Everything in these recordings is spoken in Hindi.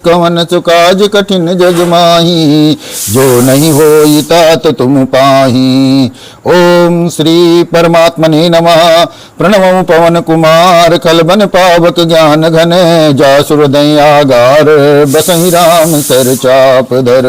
कवन सुकाज कठिन जग माही, जो नहीं होई तात तुम पाही। ओम श्री परमात्मने नमः। प्रणव पवन कुमार खलबन पावक ज्ञान घन, जासुर दयागार बसहि राम सर चाप धर।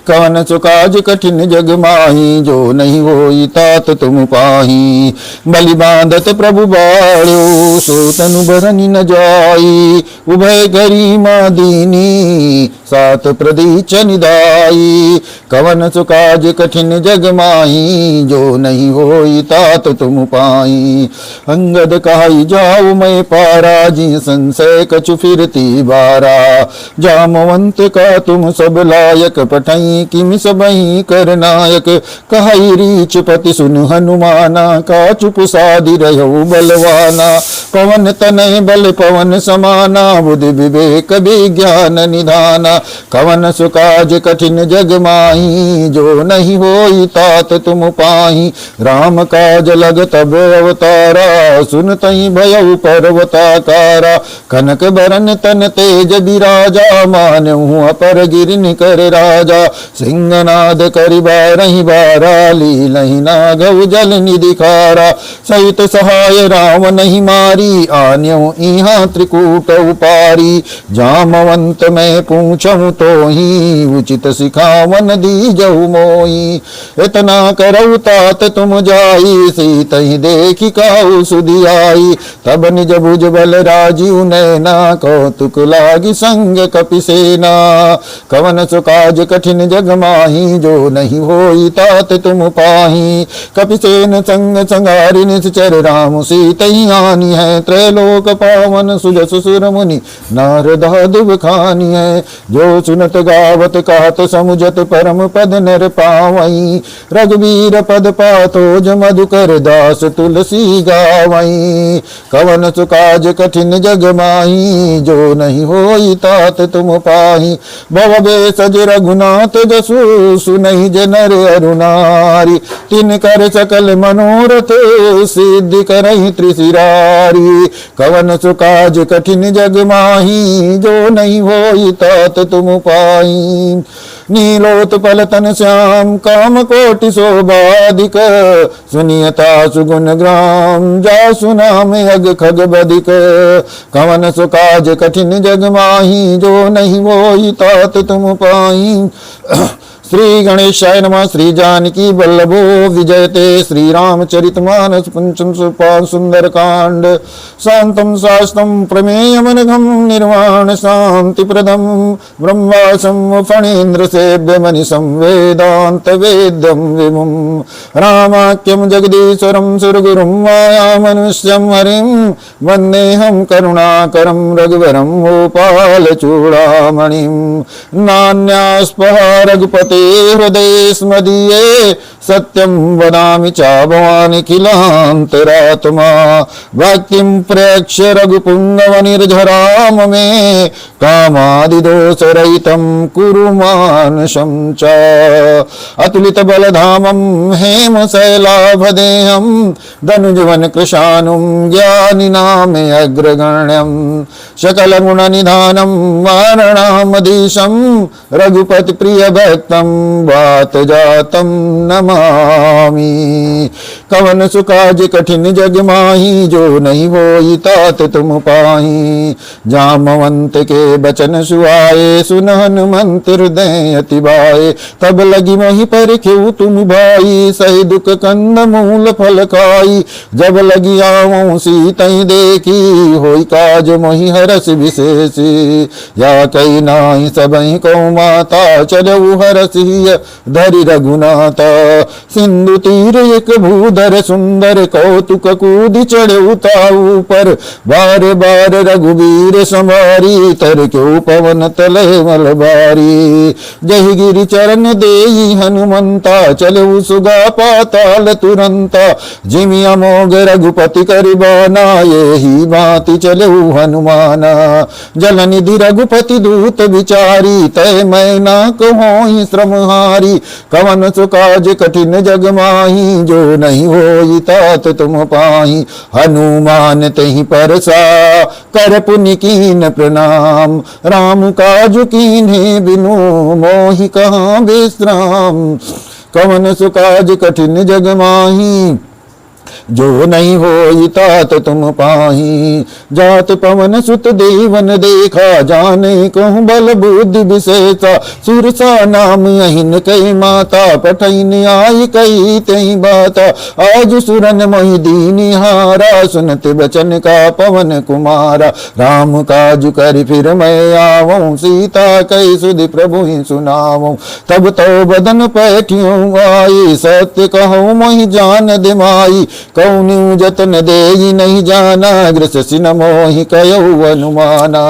कवन सुकाज कठिन जग माही, जो नहीं होई तात तुम पाही। बलि बांधत प्रभु बाळ्यो, सो तनु बरनि न जाई। उभय गरिमा दीनी, सात प्रदीच निदाई। कवन सुकाज कठिन जग माही, जो नहीं होई तात तुम पाई। अंगद कहाई जाऊ मैं पारा, जी संशय कछु फिरती बारा। जामवंत का तुम सब लायक, पठई किम सबई कर नायक। कहाई रीच पति सुन हनुमाना, का चुप साधि रहो बलवाना। पवन तनय बल पवन समाना, बुद्धि विवेक विज्ञान निधाना। कवन सुकाज कठिन जग माही, जो नहीं होई तात तुम पाही। राम काज लग तब अवतारा, सुनतहि भयउ पर्वताकारा। कनक बरन तन तेज बिराजा, मानहु अपर गिरनि कर राजा। सिंहनाद करि बारहि बारा, लीलहि नागउ जल निधि खारा। सहित सहाय राम नहीं मारी, आन्यो इहाँ त्रिकूट उपारी। जामवंत मैं पूछूं तो ही, उचित सिखावन दीजहु मोही। इतना करऊ तात तुम जाई, सीतहि देखि काहू सुधि आई। तब निज भुज बल राजीव नैना, कौतुक लागी संग कपि सेना। कवन सुकाज कठिन जग माही, जो नहीं होई तात तुम पाही। कपि सेन संग संगारि निश्चर, राम सीतहि आनी है। त्रैलोक पावन सुजस सुर मुनि, नारदादि बखानी है। जो सुनत गावत कहत समुझत, परम पद नर पावई। रघुवीर पद पातोज मधुकर, दास तुलसी गावई। कवन सुकाज कठिन जग माही, जो नहीं होई तात तुम पाही। भव बेसज रघुनाथ जसु, सुनहि जनर अरुनारी। तिन कर सकल मनोरथ, सिद्धि करहि त्रिशिरारी। कवन सुकाज कठिन जग माही, जो नहीं होई तात तुम पाई। नीलोत्पल तन श्याम, काम कोटि शोभाधिक। सुनियता सुगुण ग्राम, जासु नाम अग खग बधिक। कवन सुकाज कठिन जग माही, जो नहीं होई तात तुम पाई। श्री गणेशाय नमः। श्री जानकी वल्लभो विजयते, श्री रामचरितमानस पंचम सुंदर कांड। शांतम शास्त्रम प्रमेयमनघम, निर्वाण शांति प्रदम। ब्रह्मासम फणीन्द्र सेव्य मनिषं, वेदांत वेद्यम विमुम। रामाख्यम जगदीश्वरम सुरगुरुम, माया मनुष्यम हरिम। वंदेहम करुणाकरम रघुवरम, गोपाल चूड़ामणिम। नान्यास्पः रघुपते हृदय स्मदीये, सत्यं वदामि च भवानिखिलान्तरात्मा। भक्तिं प्रेक्ष्य रघुपुंगव निर्झराम मे, कामादिदोषरहितं कुरु मानसं च। अतुलित बलधामं हेमशैलाभदेहं, धनुजवन कृशानुं ज्ञानिनाम अग्रगण्यं। सकलगुणनिधानं वारणामधीशं, रघुपति प्रिय भक्तं वात जातं नमामि। कवन सुकाज कठिन जग माही, जो नहीं होई तात तुम पाही। जामवंत के बचन सुहाए, सुन हनुमंत हृदय अति भाए। तब लगी मोहि परखेउ तुम भाई, सही दुख कंद मूल फल खाई। जब लगी आवो सीतहि देखी, होई काज मोहि हरस विशेषी। या कई नाहि सबहि को माता, चलऊ हरसिय धरि रघुनाथा। सिंधु तीर एक भूधर सुंदर, कौतुक कूदि चढ़े उताऊ पर। बार बार रघुवीर संवारी, तर क्यों पवन तले मलबारी। जहि गिरि चरण देई हनुमंता, चलऊ सुगा पाताल तुरंता। जिमि अमोघ रघुपति करिबाना, यही भांति चलऊ हनुमाना। जल निधि रघुपति दूत विचारी, तय मैं ना कहोहि श्रमहारी। कवन सुकाज कठिन कठिन जग माही, जो नहीं होई तात तुम पाही। हनुमान तहि परसा कर पुनि कीन प्रणाम, राम काज कीन्हे बिनु मोहि कहाँ विश्राम। कवन सुकाज कठिन जग माही, जो नहीं होई तात तुम पाही। जात पवन सुत देवन देखा, जाने कहूँ बल बुद्धि विशेषा। सुरसा नाम अहिन कई माता, पठैन आई कई तई बाता। आज सुरन मोहि दीनिहारा, सुनत बचन का पवन कुमारा। राम काज कर फिर मैं आवऊँ, सीता कई सुधि प्रभु ही सुनावऊँ। तब तो बदन पैठियों आई, सत्य कहूँ मोहि जान दिमाई। कौन जतन देई नहीं जाना, ग्रसि न मोहि कयऊ अनुमाना।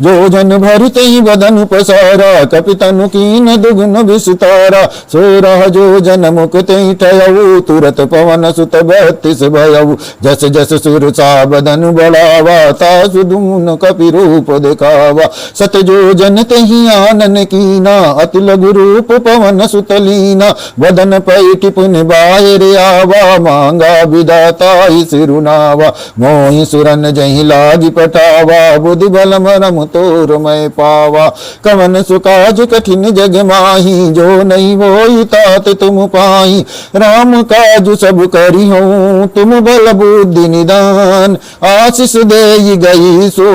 जो जन भरते ही बदन पसारा, कपितनु कीन दुगुन विस्तारा। सोरह जो जन मुक्ति ठयऊ, तुरत पवन सुत 32 भयऊ। जस जस सुरसा बदन बढ़ावा, तासु दून कपि रूप दिखावा। सत जो जन तहि आनन कीना, अति लघु रूप पवन सुत लीना। बदन पैठि पुनि बाहिर आवा, मांगा विदाता सिरुनावा। मोहि सुरन जहि लागी पठावा, बुद्धि बल मरम तोर मैं पावा। कवन सुकाज कठिन जग माही, जो नहीं होई तात तुम पाही। राम काज सब करी हूँ, तुम बल बुद्धि निदान। आशीष देई गई सो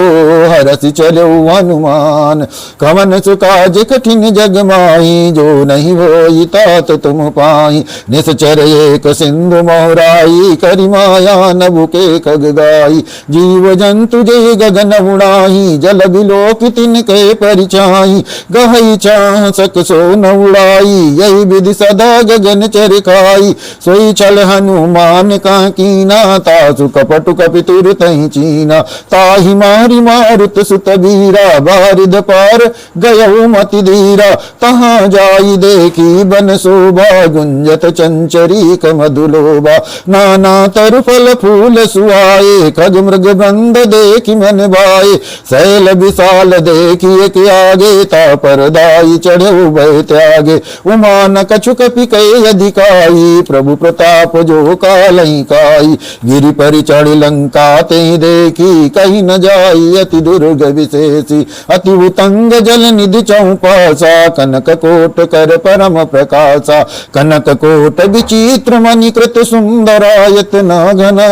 हरसि चलो हनुमान। कवन सुकाज कठिन जग माही, जो नहीं होई तात तुम पाही। निश्चर एक सिंधु मोहराई, करि माया नभु के खग गाई। जीव जंतु जे गगन उड़ाई, जल बिलोक तिनके परिचाई। गहई चाह सक सो न उड़ाई, यही विधि सदा गगन चर खाई। सोई छल हनुमान का कीना, तासु कपटु कपि तुर तहि चीना। ताहि मारि मारुत सुत बीरा, बारिद पार गयऊ मति धीरा। तहाँ जाई देखी बन शोभा, गुंजत चंचरी मधुलोभा। नाना तरु फल फूल सुहाए, खग मृग बंद देखि मन भाए। शैल विशाल देखिए के आगे, ता परदाई चढ़े भय त्यागे। उमा न कछु कपि कहे अधिकाई, प्रभु प्रताप जो कालहि काई। गिरि पर चढ़ लंका ते देखी, कहीं न जाई अति दुर्ग विशेषी। अति उतंग जल निधि चौपासा, कनक कोट कर परम प्रकाशा। कनक कोट विचित्र मणिकृत सुंदरायत नागना।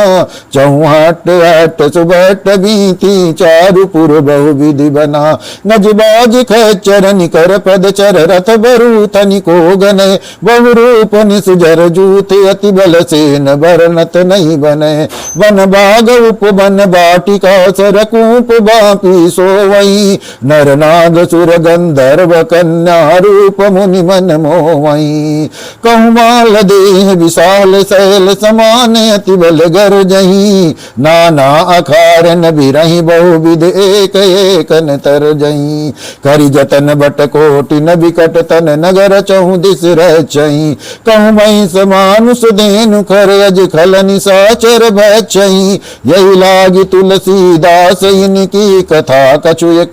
चौहाट आट सुबट बीती, चारु पुर बहु विधि बना। गजबाज खच्चर निकर पद चर, रथ बरु तनिको गने। बहु रूप निसुजर जूत, अति बल सेन बरनत नहीं बने। वन बाग उपवन बाटिका, सरकूप बापी सोवई। नर नाग सुर गंधर्व कन्या, रूप मुनि मन मोवई। कहूँ माल देह विशाल शैल समान, अति बल गर जही। नाना अखारन बिरही, बहु विध एक एक न तर जही। करि जतन बट कोटि न बिकट तन, नगर चहु दिस रचही। कहूँ महिष मानुष धेनु खर, अज खल निशाचर भक्षही। यही लागी तुलसीदास इनकी कथा, कछु एक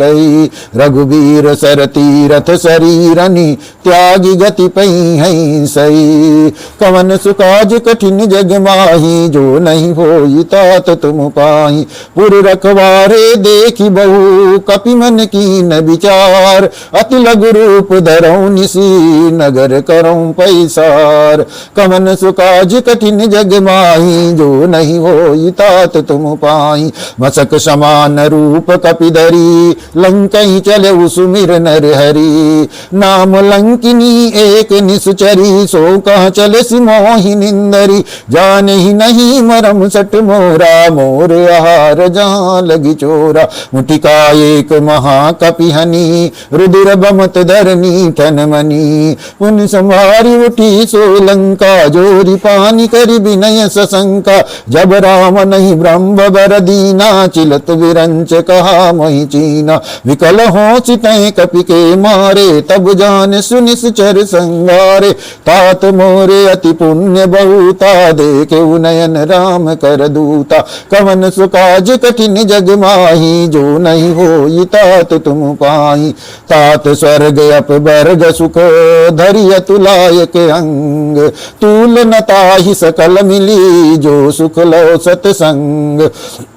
कही। रघुबीर सर तीरथ शरीरनि, त्यागी गति पई है सही। कवन सुकाज कठिन जग माही, जो नहीं होई तात तुम पाही। पुर रखवारे देखी बहु, कपि मन कीन विचार। अति लघु रूप धरऊँ निसी, नगर करऊँ पैसार। कवन सुकाज कठिन जग माही, जो नहीं होई तात तुम पाही। मसक समान रूप कपि धरी, लंकहि चले सुमिर नर हरि। नाम लंकिनी एक निश्चरी, सो कहाँ चले सिमोहि निंदरी। जाने ही नहीं मरम सट मोरा, मोर आहार जहाँ लगी चोरा। मुटिका एक महाकपि हनी, रुधिर बमत धरनी ठन मनी। पुन संवारी उठी सो लंका, जोरी पानी करि विनय सशंका। जब राम नहीं ब्रह्म बर दीना, चिलत विरंच कहा मोहि चीना। विकल हो चितय कपि के मारे, तब जान सुनिश्चर संगारे। तात मोरे अति पुण्य बहु, पूता, देखे नयन राम कर दूता। कवन सुकाज कठिन जग माही, जो नहीं होई तात तुम पाई। तात स्वर्ग अपवर्ग सुख, धरिय तुलायक अंग। तूल न ताहि सकल मिली, जो सुख लो सतसंग।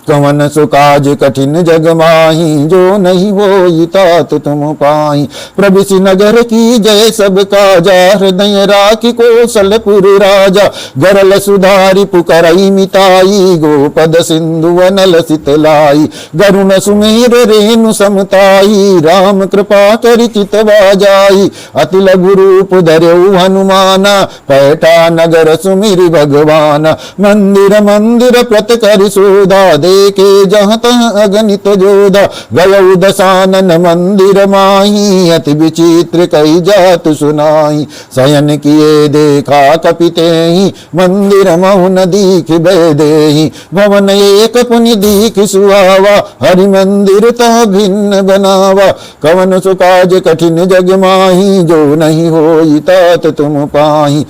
कवन सुकाज कठिन जग माही, जो नहीं होई तात तुम पाई। प्रभिसि नगर की जय सब काजा, हृदय राखी कौशलपुर राजा। गरल सुधारि पुकारई मिताई, गोपद सिंधु वनल सितलाई। गरुण सुमेर रेणु समताई, राम कृपा करि चितवा जाई। अति लघु रूप धर्यउ हनुमाना, पैठा नगर सुमिरि भगवाना। मंदिर मंदिर प्रत करि शोधा, देखे जहाँ तहाँ अगणित जोधा। गयउ दसानन मंदिर माही, अति विचित्र कई जात सुनाई। शयन किए देखा कपितेहि, मंदिर महु न दीख बैदेहि। भवन एक पुनि दीख सुहावा, हरि मंदिर तह भिन्न बनावा। कवन सुकाज कठिन जग माही, जो नहीं होई तात तुम पाही।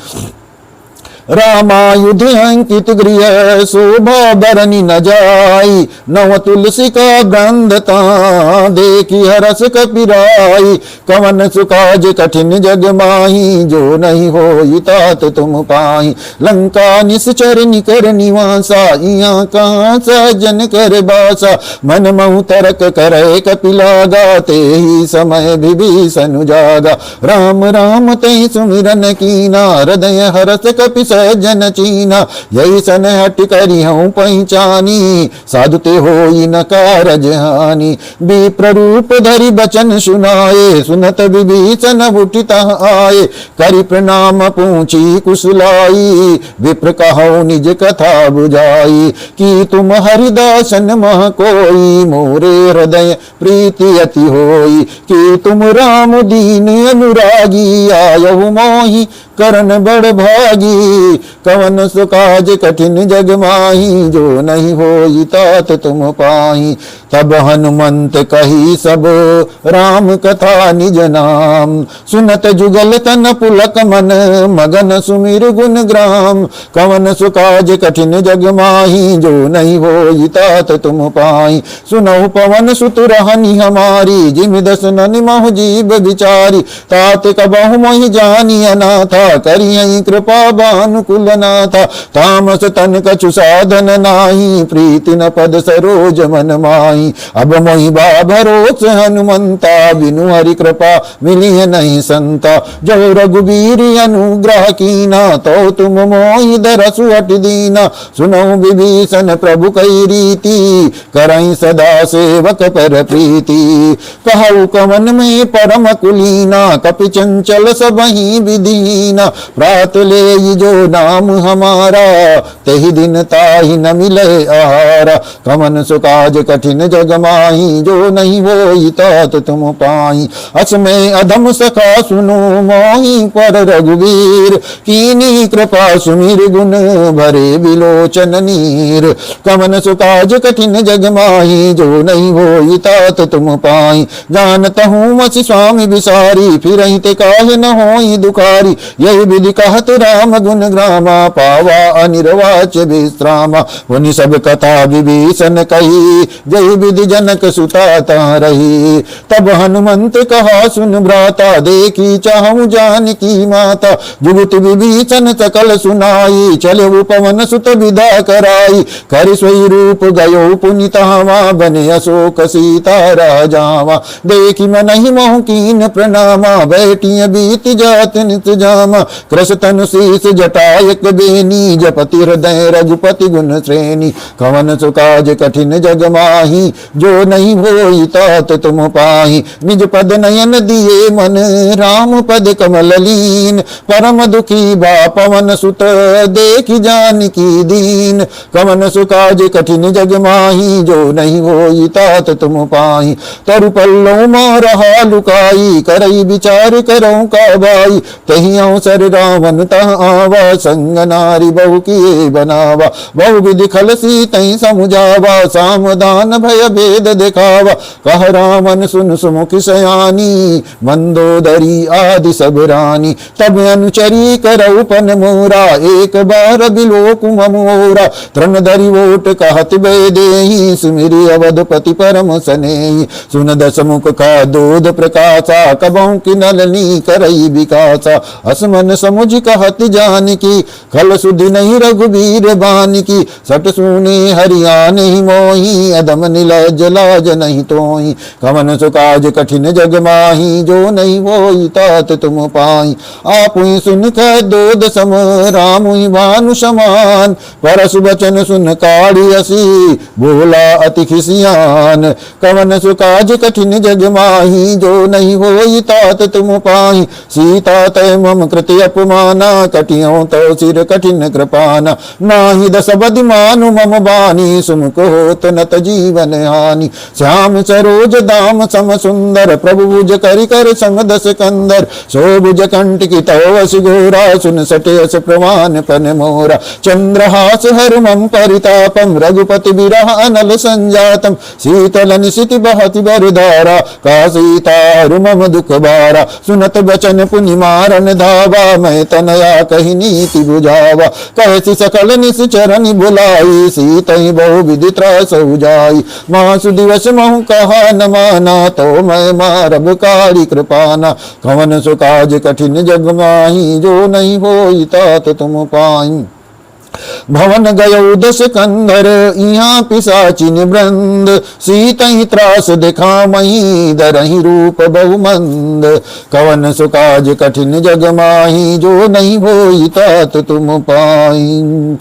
रामायुध अंकित गृह, शोभा बरनी न जाई। नव तुलसी का गंधता, देखी हरस कपिराई। कवन सुकाज कठिन जग माही, जो नहीं होई तात तुम पाई। लंका निश्चर निकर निवासा, यहाँ कहाँ सजन कर बासा। मन महु तरक करे कपिलागा, ते ही समय विभीषण जागा। राम राम तै सुमिरन कीना, हृदय हरस कपि सजन चीना। यही सन हट करी हूँ पहचानी, साधुते होई न कारज हानि। विप्र रूप धरि बचन सुनाए, सुनत विभीषण उठिता आए। करि प्रणाम पूछी कुशलाई, विप्र कहो निज कथा बुझाई। कि तुम हरिदासन मह कोई, मोरे हृदय प्रीति अति होई। कि तुम राम दीन अनुरागी, आयहु मोहि करन बड़ भागी। कवन सुकाज कठिन जग माही, जो नहीं होई तात तुम पाही। तब हनुमंत कही सब राम कथा निज नाम, सुनत जुगल तन पुलक मन, मगन सुमिर गुण ग्राम। कवन सुकाज कठिन जग माही, जो नहीं होई तात तुम पाई। सुनहु पवन सुत रहनी हमारी, जिमि दस ननि महु जीव बिचारी। तात कबहु मोहि जानी अनाथा, करियई कृपा भानुकुल नाथा। तामस तन कछु साधन नाही, प्रीति न पद सरोज मन माही। अब मोहि बा भरोस हनुमंता, बिनु हरि कृपा मिलिय नहीं संता। जो रघुबीर अनुग्रह कीना, तो तुम मोहि दरसु हट दीना। सुनो विभीषण प्रभु कई रीति, करई सदा सेवक पर प्रीति। कहु कवन में परम कुलीना, कपि चंचल सबहि विदीना। प्रात ले जो नाम हमारा, तेहि दिन ताहि न मिले आहारा। कवन सुकाज कठिन जग माही, जो नहीं होई तात तुम पाई। असमय अधम सखा सुनो मोहि पर रघुवीर, कीनी कृपा सुमिर गुण भरे बिलोचन नीर। कवन सुकाज कठिन जग माही, जो नहीं होई तात तुम पाई। जानत हूँ मसी स्वामी बिसारी, फिरहि ते काहे न होई दुखारी। यही विधि कहत राम गुण ग्रामा, पावा अनिर्वाच्य विश्रामा। पुनि सब कथा विभीषण कही, जय विधि जनक सुता ता रही। तब हनुमंत कहा सुन भ्राता, देखी चाहूं जानकी माता। जुगुत विभीषण सकल सुनाई, चले पवन सुत विदा कराई। कर सोई रूप गयो पुनि तहावा, बने अशोक सीता राजावा। देखी मन ही मोह कीन प्रणामा, बैठी बीत जात नित जामा। कृष तनु शीस जटायक बेनी, जपति हृदय रघुपति गुण श्रेणी। कवन सुकाज कठिन जग माही, जो नहीं होई तात तुम पाही। निज पद नयन दिए मन, राम पद कमल लीन। परम दुखी बा पवन सुत, देखि जानकी दीन। कवन सुकाज कठिन जग माही, जो नहीं होई तात तुम पाही। तरु पल्लो मार लुकाई, करई विचार करऊं का भाई। तहियों अवसर रावण तह आवा, संग नारी बहु किए बनावा, बहु विधि खल सीतई समुझावा, सामदान भय भेद दिखावा, कह रावण सुन सुमुख सयानी, मंदोदरी आदि सब रानी, तब अनुचरी करऊ पन मोरा, एक बार बिलोक मोरा, तृण धरि वोट कहत बेदेहि, सुमिरि अवधपति परम सनेहि, सुन दस मुख का दूध प्रकाशा, कबहु की नलनी करई विकासा, असमन समुझ कहत जानकी, खल सुधि नहीं रघुबीर बानिकी, सट सुने हरियाण ही मोही, अदम नीलज लाज नहीं तोही, कवन सुकाज कठिन जग माही, जो नहीं होई तात तुम पाई, आप ही सुन कह दूध सम राम ही भानु समान, परसु बचन सुन काढ़ी हसी, बोला अति खिसियान, कवन सुकाज कठिन जग माही, जो नहीं होई तात तुम पाई, सीता तय मम कृति अपमाना, कटियों तो सिर कठिन कृपाना, नाही दस बदि मानु मम बानी, सुमुख होत नत जीवन हानि, श्याम सरोज दाम सम सुंदर, प्रभु भुज करि कर संग दस कंदर, सो भुज कंठ की तव वसि घोरा, सुन सटे अस प्रमाण पन मोरा, चंद्रहास हर मम परितापम, रघुपति बिरह अनल संजातम, शीतल निशिति बहति बरधारा, का सीता हरु मम दुख बारा, सुनत बचन पुनि मारन धावा, मैं तनया कही नीति बुझावा, कहसी सकल निश्चरनि बुलाई, सीतहि बहु विधि त्रास उजाई, मासु दिवस महु कहा न माना, तो मैं मारब कारी कृपाना, कवन सुकाज कठिन जग माही, जो नहीं होई तात तुम पाई, भवन गयो दस कंधर, यहाँ पिशाचिन वृंद, सीतहि त्रास दिखामहि, दरहि रूप बहुमंद, कवन सुकाज कठिन जग माही, जो नहीं होई तात तुम पाई,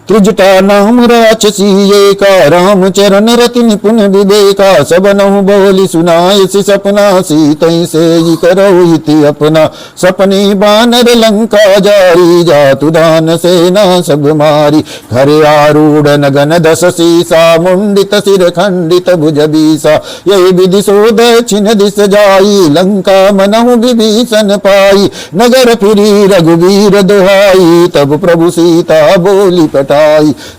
त्रिजटा नाम राक्षसी एका, राम चरण रति निपुण विवेका, सबनहु बोली सुनाय सि सपना, सीतहि सेई करौ हिति अपना, सपने बानर लंका जारी, जातु दान सेना सब मारी, हरे आरूढ़ नगन दस सीसा, मुंडित सिर खंडित भुज बीसा, यही विधि सो दक्षिण दिस जाई, लंका मनहु विभीषण पाई, नगर फिरी रघुवीर दुहाई, तब प्रभु सीता बोली पटाई,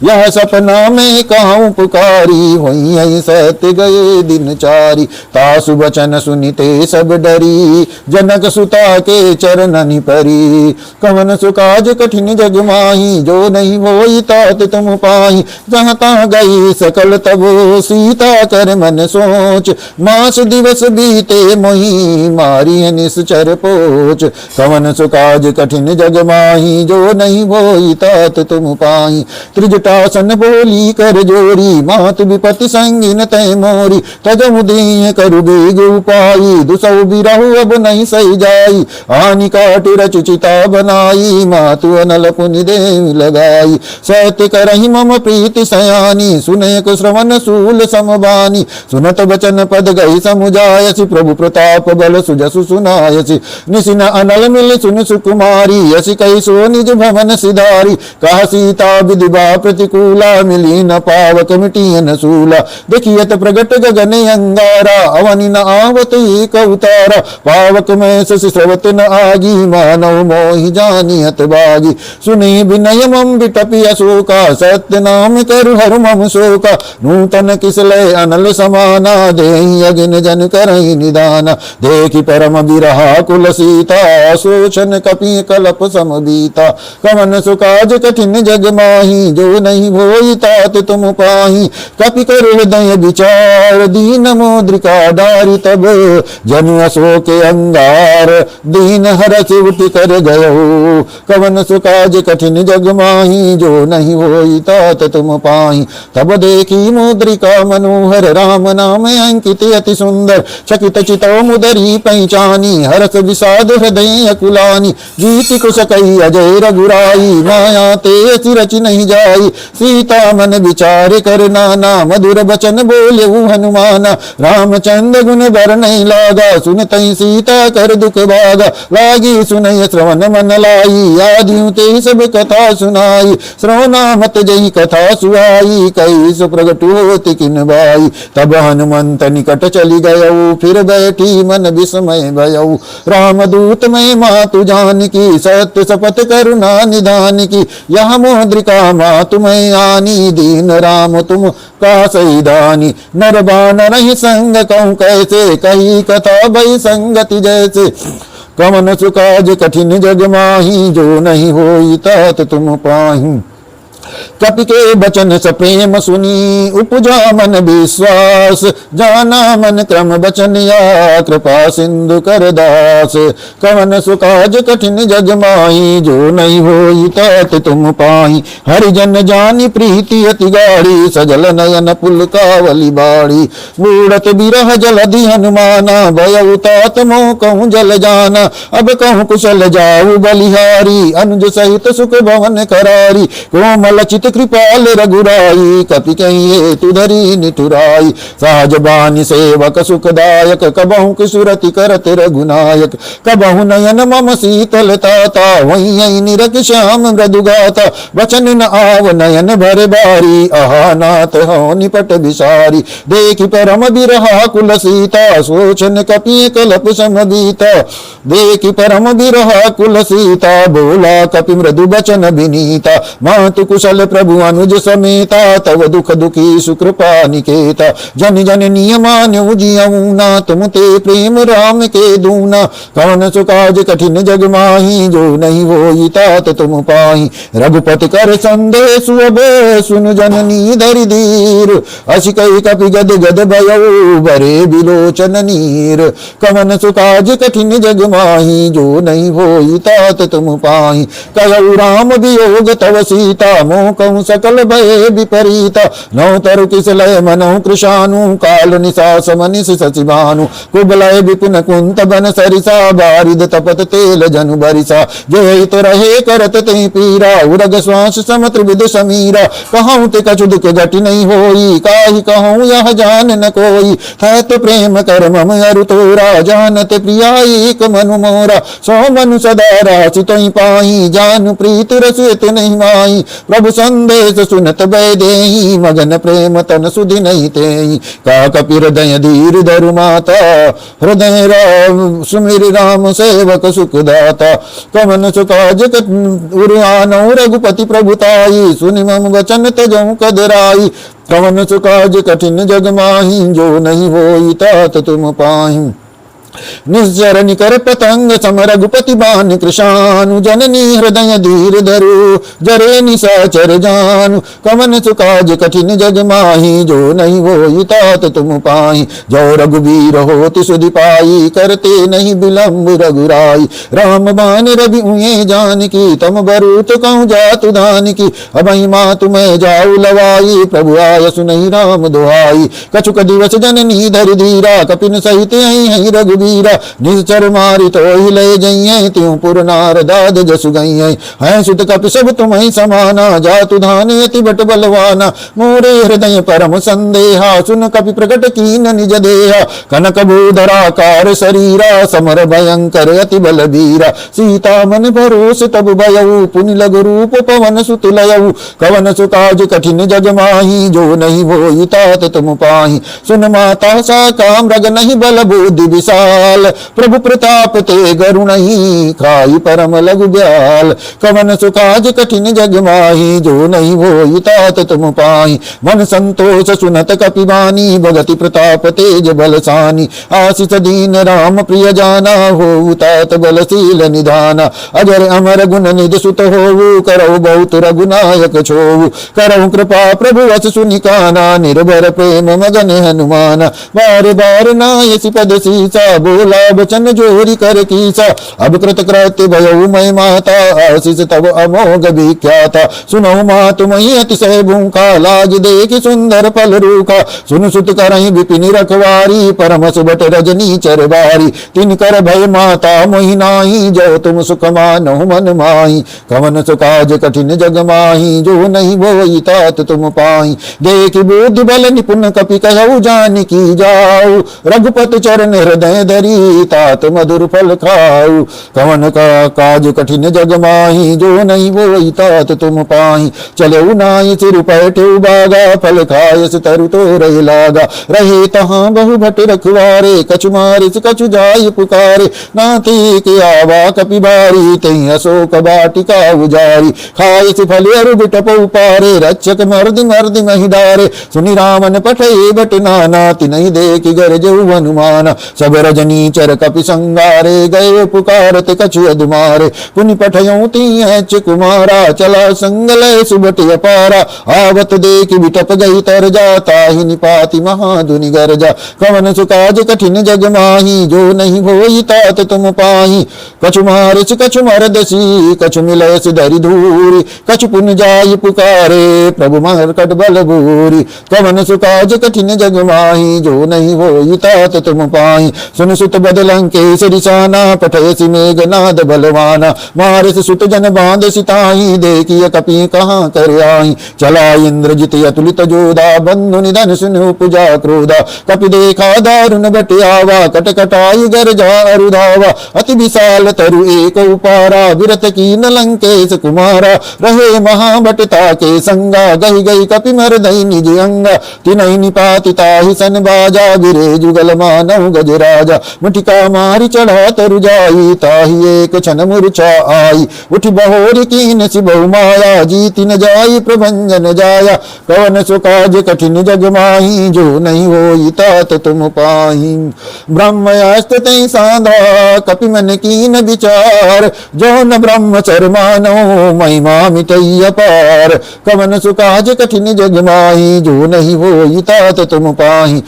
यह सपना में कहूँ पुकारी, हुई सत्य गए दिन चारी, तासु बचन सुनिते सब डरी, जनक सुता के चरणनि परी, कवन सुकाज कठिन जग माही, जो नहीं होई तात तुम पाई, जहाँ तहाँ गई सकल तब सीता कर मन सोच, मास दिवस बीते मोही, मारी निश्चर पोच, कवन सुकाज कठिन जग माही, जो नहीं होई तात तुम पाई, त्रिजटासन बोली कर जोरी, मात विपति संगिन तय मोरी, तजमु दीय करु बेग उपाई, दुसौ बिरहु अब नहीं सही जाई, आनि काट रच चिता बनाई, मातु अनल पुनि देव लगाई, सत्य करहि मम प्रीति सयानी, सुनयक श्रवण सूल समबानी, सुनत बचन पद गई समुझायसि, प्रभु प्रताप बल सुजसु सुनायसि, निसिन अनल मिल सुन सुकुमारी, यसी कही सो निज भवन सिधारी, कहा सीता विधि प्रतिकूला, मिली न पावक मिटियन सूला, देखियत प्रगट गगन अंगारा, अवनि न आवत एक उतारा, पावक में शशि स्रवत न आगी, मानव मोहि जानियत बागी, सुनि विनय मम विटपि अशोका, सत्य नाम करु हरु मम शोका, नूतन किसलय अनल समाना, देहि अगिन जन करहि निदाना, देखि परम बिरहा कुल सीता, शोषण कपि कलप समबीता, कवन सुकाज कठिन जग माही, जो नहीं होई तात तुम पाही, कपि कर हृदय विचार, दीन मोद्रिका डारी, तब जनु अशोक अंगार, दीन हरस उठ कर गयो, कवन सुकाज कठिन जग माही, जो नहीं होई तात तुम पाही, तब देखी मुद्रिका मनोहर, राम नाम अंकित अति सुंदर, चकित चितौ मुदरी पहचानी, हरस विषाद हृदय अकुलानी, जीति कुश कई अजय रघुराई, माया ते रचि नहीं जाई। सीता मन विचार कर नाना मधुर बचन बोले हनुमान। रामचंद्र गुण बर नहीं लागा सुनतई सीता कर दुख भागा। लागी सुनई श्रवण मन लाई आदियों ते सब कथा सुनाई। श्रवणा मत जई कथा सुहाई कई सुप्रगट होति किन बाई। तब हनुमंत निकट चली गयऊ फिर बैठी मन विस्मय भयऊ। रामदूत मैं मातु जानकी सत्य शपथ करुणा निधान की। यह मुद्रिका मातु मैं आनी दीन राम तुम का सैदानी। नर बानर ही संग कहूँ कैसे कही कथा भई संगति जैसे। कवन सुकाज कठिन जग माही जो नहीं होई तात तुम पाही। कपि के बचन सप्रेम सुनी उपजा मन विश्वास। जाना मन क्रम बचन या कृपा सिंधु कर दास। कवन सुकाज कठिन जग माही जो नहीं होई तात तुम पाही। हरिजन जानी प्रीति अति गाढ़ी सजल नयन पुल कावली बाड़ी। बूढ़त बिरह जलधि हनुमाना भयउ तात मोह कहूँ जल जाना। अब कहूँ कुशल जाऊ बलिहारी अनुज सहित सुख भवन करारी। कोमल चित कृपाल रघुराई कपि कहिए तुधरी निठुराई। सहज बानी सेवक सुखदायक कबहु किशुरति करत रघुनायक। कबहु नयन मम शीतलता वही निरख श्याम मृदु गाता। वचन न आव नयन भर बारी आहा नाथ हो निपट विसारी। देखि परम बिरहा कुल सीता सोचन कपि कलप समबीता। देखि परम बिरहा कुल सीता बोला कपि मृदु बचन विनीता। मातु कुशल प्रभु अनुज समेता तव दुख दुखी सुकृपा निकेता। जन जन नियमान्यु जियऊना तुम ते प्रेम राम के दूना। कवन सुकाज कठिन जग माही जो नहीं होई तात तुम पाही। रघुपति कर संदेश अब सुन जननी धरि धीर। अस कई कपि गद गद भयऊ बरे बिलोचन नीर। कवन सुकाज कठिन जग माही जो नहीं होई तात तुम पाही। कहऊ राम वियोग तव सीता मोह कहूँ सकल भय विपरीता। नौ तरु किस लय मनहु कृशानु काल निशास मनिष सचिवानु। कुबलय विपुन कुंत बन सरिसा बारिद तपत तेल जनु बरिसा। जो हित रहे करत ते पीरा उरग श्वास सम त्रिविध समीरा। कहूँ ते कछु दुख घटि नहीं होई काहि कहूँ यह जान न कोई। है तो प्रेम कर मम अरु तोरा जानत प्रिया एक मनु मोरा। सो मनु सदा राचि तोहि पाई जानु प्रीत रसित नहीं माई। प्रभु संदेश सुनत भय देहि मगन प्रेम तन सुधि नहीं तेहि। का कपि हृदय धीर धरु माता हृदय राम सुमिर राम सेवक सुखदाता। कवन सुकाज उरियानौ रघुपति प्रभुताई सुनि मम वचन तजहु कदराई। कवन सुकाज कठिन जग माही जो नहीं होई तात तुम पाही। निश्चर निकर पतंग सम रघुपति बान कृशानु। जननी हृदय धीर धरु जरे निशाचर जानु। कवन सुकाज कठिन जग माही जो नहीं होई तात तुम पाही। जो रघुवीर होति सुधि पाई करते नहीं विलंब रघुराई। राम बान रवि उये जानकी तम बरूत कहूँ जातु धानकी। अबहि मातु मैं जाऊ लवाई प्रभु आय सुनहि राम दुहाई। कछुक दिवस जननी धरि धीरा कपिन सहित हई रघु निश्चर मारी तो ही ले जइए त्यों पुर नार दाद जसु गई है। सुत कपि सब तुम्हें समाना जातु धान अति बट बलवाना। मोरे हृदय परम संदेहा सुन कपि प्रकट कीन निज देहा। कनक भूधराकार शरीरा समर भयंकर अति बलबीरा। सीता मन भरोस तब भयऊ पुनि लघु रूप पवन सुत लयऊ। कवन सुकाज कठिन जग माही जो नहीं होई तात तुम पाही। सुन माता सा काम रग नहीं बल बुद्धि विशाल। प्रभु प्रताप ते गरुणहि खाई परम लघु ब्याल। कवन सुकाज कठिन जग माही जो नहीं होई तात तुम पाही। मन संतोष सुनत कपिवानी भगति प्रताप तेज बलसानी। आशीष दीन राम प्रिय जाना हो तात बलशील निधाना। अजर अमर गुण निध सुत होवु करौ बहुत रघुनायक छोवु। करौ कृपा प्रभु वस सुनिकाना निर्भर प्रेम मगन हनुमाना। बार बार नायसि पद सीसा बोला बचन जोरी कर कीसा। अब कृत कृत्य भयऊ मैं माता, आशीष तब अमोघ विख्याता। सुनो मात मही अतिशय भूखा, लाज देख सुंदर फल रूखा। सुन सुत करहि विपिन रखवारी, परम सुबट रजनी चरबारी। तिन कर भय माता मोहि नाही, जो तुम सुख मानहु मन माही। कवन सुकाज कठिन जग माही, जो नहीं भोई तात तुम पाई। देख बुद्धि बल निपुण कपि कहु जान की जाऊ, रघुपत चरण हृदय धरी तात मधुर फल खाऊ। कवन का काज कठिन जग माही, जो नहीं भोई तात तुम पाई। चले नाई सिर पैठे बागा, फल खायस तरु तो रहे लागा। रहे तहाँ बहु भट रखवारे, कछु मारिस कछु जाय पुकारे। नाती के आवा कपि बारी, तई अशोक बाटिका उजारी। खायस फल अरु बिटप उपारे, रक्षक मर्दि मर्दि महि डारे। सुनि रामन पठई बट नाना, तिनहि देखि गरजऊ हनुमाना। सब रजनी चर कपि संगारे, गए पुकारत कछु अधुमारे। पुनि पठयऊ ती कुमारा, चला संगलय सुबट अपारा। आवत देखि बिटप गई तर जा, ताहि निपाति महाधुनि गरजा। कवन सुकाज कठिन जग माही, जो नहीं भोई तात तुम पाही। कछु मारिस कछु मरदसी, कछु मिलयस धरि धूरी। कछु पुन जाय पुकारे, प्रभु मरकट बल भूरी। कवन सुकाज कठिन जग माही, जो नहीं होई तात तुम पाई। सुन सुत बदलंकेश रिसाना, पठयसि मेघनाद बलवाना। मारिस सुत जन बांध सिताई, देखिय कपि कहाँ कर आई। चला इंद्रजित अतुलित जोधा, बंधु निधन सुन उपजा क्रोधा। कपि देखा दारुण बट आवा, कट कटाई गरजा अरुधावा। अति विशाल तरु एक उपारा, विरत कीन लंकेश कुमारा। रहे महाबटता के संगा, गही गई कपि मरदई निज अंगा। तिनहि निपाति ताहि सन बाजा, गिरे जुगल मानव गजराजा। मुठिका मारि चढ़ा तरु जाई, ताहि एक क्षण मूर्छा आई। उठि बहोरि कीन सिबहु माया, जीति न जाई प्रभंजन जाया। कवन सुकाज कठिन जग माही, जो नहीं होई तात तुम पाही। ब्रह्मयास्त्र तै साधा, कपि मन कीन विचार। जो न ब्रह्मचर मानो, महिमा मिटई अपार। कवन सुकाज कठिन जग माही, जो नहीं होई तात तुम पाही।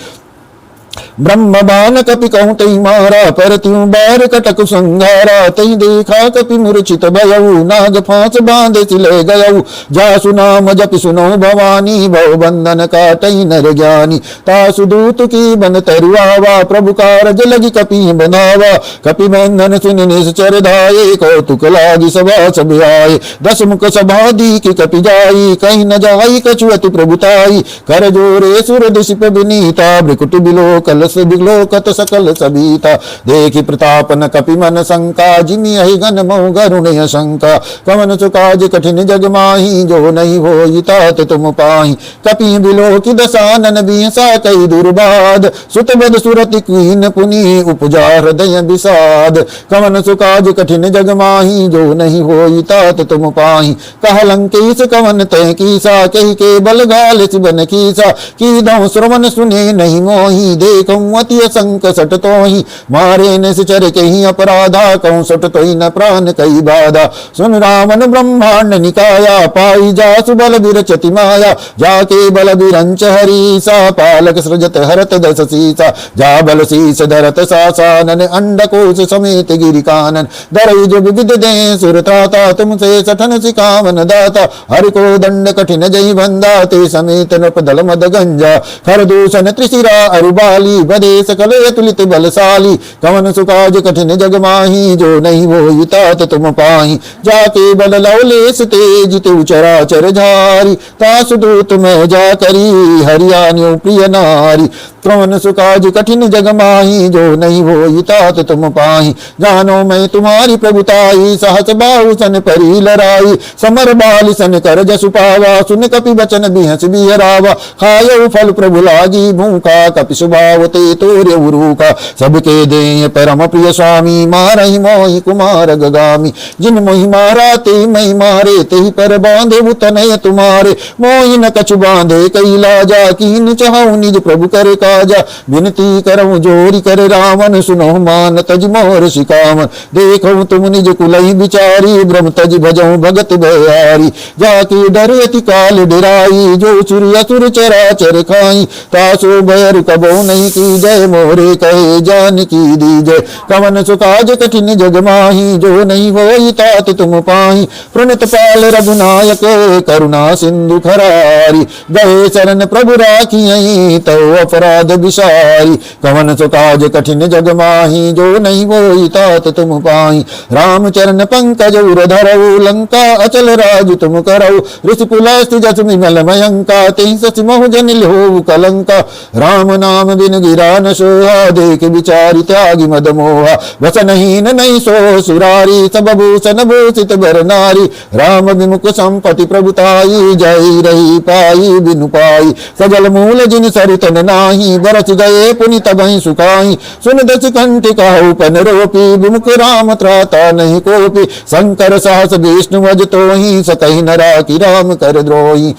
ब्रह्म बान कपि कहूँ तई मारा, पर त्यों बार कटक संघारा। तई देखा कपि मूर्छित भयऊ, नाग फांस बांधे सिले गयऊ। जासु नाम जपि सुनो भवानी, भव बंधन काटई नर ज्ञानी। तासु दूत की बन तरुआवा, प्रभु कारज लगी कपि बंधावा। कपि बंधन सुन निश्चर धाये, कौतुक लागी सभा सब आए। दस मुख सभा दी की कपि जाई, कहीं न जाई कछु अति प्रभुताई। कर जोरे सुर दिशिप विनीता, भ्रिकुट बिलो कलस बिलोकत सकल सबीता। देखि प्रताप न कपि मन शंका, जिमि अहि गन मऊ गरुण शंका। कवन सुकाज कठिन जग माही, जो नहीं होई तात तुम पाही। कपि बिलो की दसानन बिहसा, कई दुर्बाद। सुत बद सुरति कीन पुनि, उपजा हृदय विषाद। कवन सुकाज कठिन जग माही, जो नहीं होई तात तुम पाही। कह लंकेश कवन तय कीसा, कही के बल गाल सिबन कीसा। की दौ श्रवण सुने नहीं मोही, देखऊँ अति असंक सट तोहि। मारे निश्चर कहीं अपराधा, कहूँ सट तोहि न प्राण कई बाधा। सुन रावण ब्रह्मांड निकाया, पाई जासु बल विरचति माया। जाके बल विरंच हरीसा, पालक सृजत हरत दस सीसा। जा बल शीस धरत सासानन, अंडकोश समेत गिरिकानन। दरई जो विविध दे सुरताता, तुमसे सठन सिकावन दाता। हरि को दंड कठिन जय बंदा, ते समेत नृप दल मद गंजा। खर दूषण त्रिशिरा अरुबाली, बदे सकल अतुलित बलशाली। कवन सुकाज कठिन जग माही, जो नहीं होई तात तुम पाही। जाके बल लवलेस तेज ते चराचर झारी, तासु दूत में जा करी, हरियाण्यो प्रिय नारी। कवन सुकाज कठिन जग माही, जो नहीं होई तात तुम पाही। जानो मैं तुम्हारी प्रभुताई, सहस बाहु सन परी लराई। समर बाल सन कर जसु पावा, सुन कपि बचन बिहस बिहरावा। खायो फल प्रभु लागी भूखा, कपि स्वभाव ते तोरे उरूका। सबके दे परम प्रिय स्वामी, मारहि मोहि कुमार गगामी। जिन मोहि मारा ते महि मारे, तेहि पर बांधे तनय तुम्हारे। मोहि न कछु बांधे कई लाजा, कीन चाहूँ निज प्रभु कर का राजा विनती करऊँ जोरी कर रावण सुनो मान तज मोर शिकाम देखो तुम निज कुलई बिचारी ब्रह्म तज भजऊँ भगत बयारी जाके डर अति काल डराई जो चुर असुर चराचर खाई तासो भयर कबो नहीं की जय मोरे कहे जान की दी जय कवन सुकाज कठिन जग माही जो नहीं होई तात तुम पाही प्रणत पाल रघुनायक करुणा सिंधु खरारी गए शरण प्रभु राखी तो अपराध विसारी कवन सुकाज कठिन जग माही जो नहीं होई तात तुम पाही रामचरण पंकज उर धरऊ लंका अचल राज तुम करऊ ऋषि पुलस्ति जस विमल मयंका तेहि सचि महु जन हो कलंका राम नाम बिन गिरा न सोहा देख विचारि त्यागी मद मोहा वसनहीन नहीं सो सुरारी सब भूषण भूषित बर नारी राम विमुख संपति प्रभुताई जय रही पाई बिनु पाई सजल मूल जिन सरितन नाही बरस गए पुनि तबहि सुखाई सुन दस कंठ कहु पन रोपी विमुख राम त्राता नहीं कोपी शंकर सहस विष्णु वज तोहि सकहि नरा की राम कर द्रोही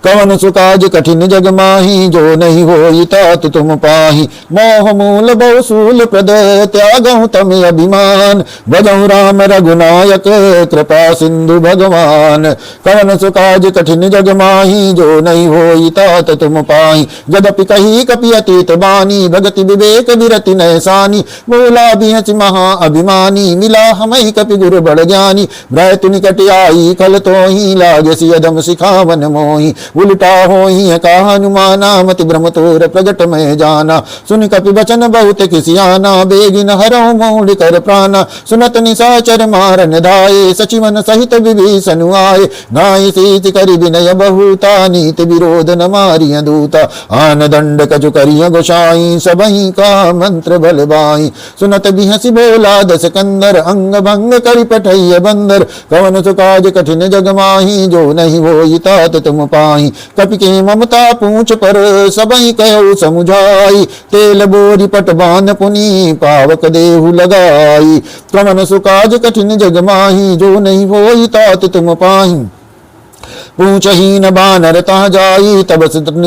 कवन सुकाज कठिन जग माही जो नहीं होई तात तुम पाही मोह मूल बहुसूल प्रद त्यागहु तम अभिमान भजहु राम रघुनायक कृपा सिंधु भगवान कवन सुकाज कठिन जग माही जो नहीं होई तात तुम पाही यद्यपि कही कपि अतीत बानी भगति विवेक विरति नैसानी बोला बिहच महा अभिमानी मिला हमहि कपि गुरु बड़ ज्ञानी भ्रैत निकट आई खल तो ही लागसी अधम सिखावन मोही उल्टा होई कहा हनुमाना मति भ्रम तोर प्रगट में जाना सुन कपि बचन बहुत किसियाना बेगिन हरौ मोड़ कर प्राणा सुनत निशाचर मारन धाये सचिवन सहित विभीषण आए नाई सीत करि विनय बहुता नीति विरोध न मारिय दूता आन दंड कछु करिय गोसाई सबहि का मंत्र बल बाई सुनत बिहसि बोला दस कंदर अंग भंग करि पठैय बंदर कवन सुकाज कठिन जग माही जो नहीं होई तात तुम पाही कपि के ममता पूछ पर सबहि कहो समुझाई तेल बोरी पटबान पुनि पावक देहु लगाई कवन सुकाज कठिन जग माही जो नहीं होई तात तुम पाही पूछहीन बानर ता जाई तब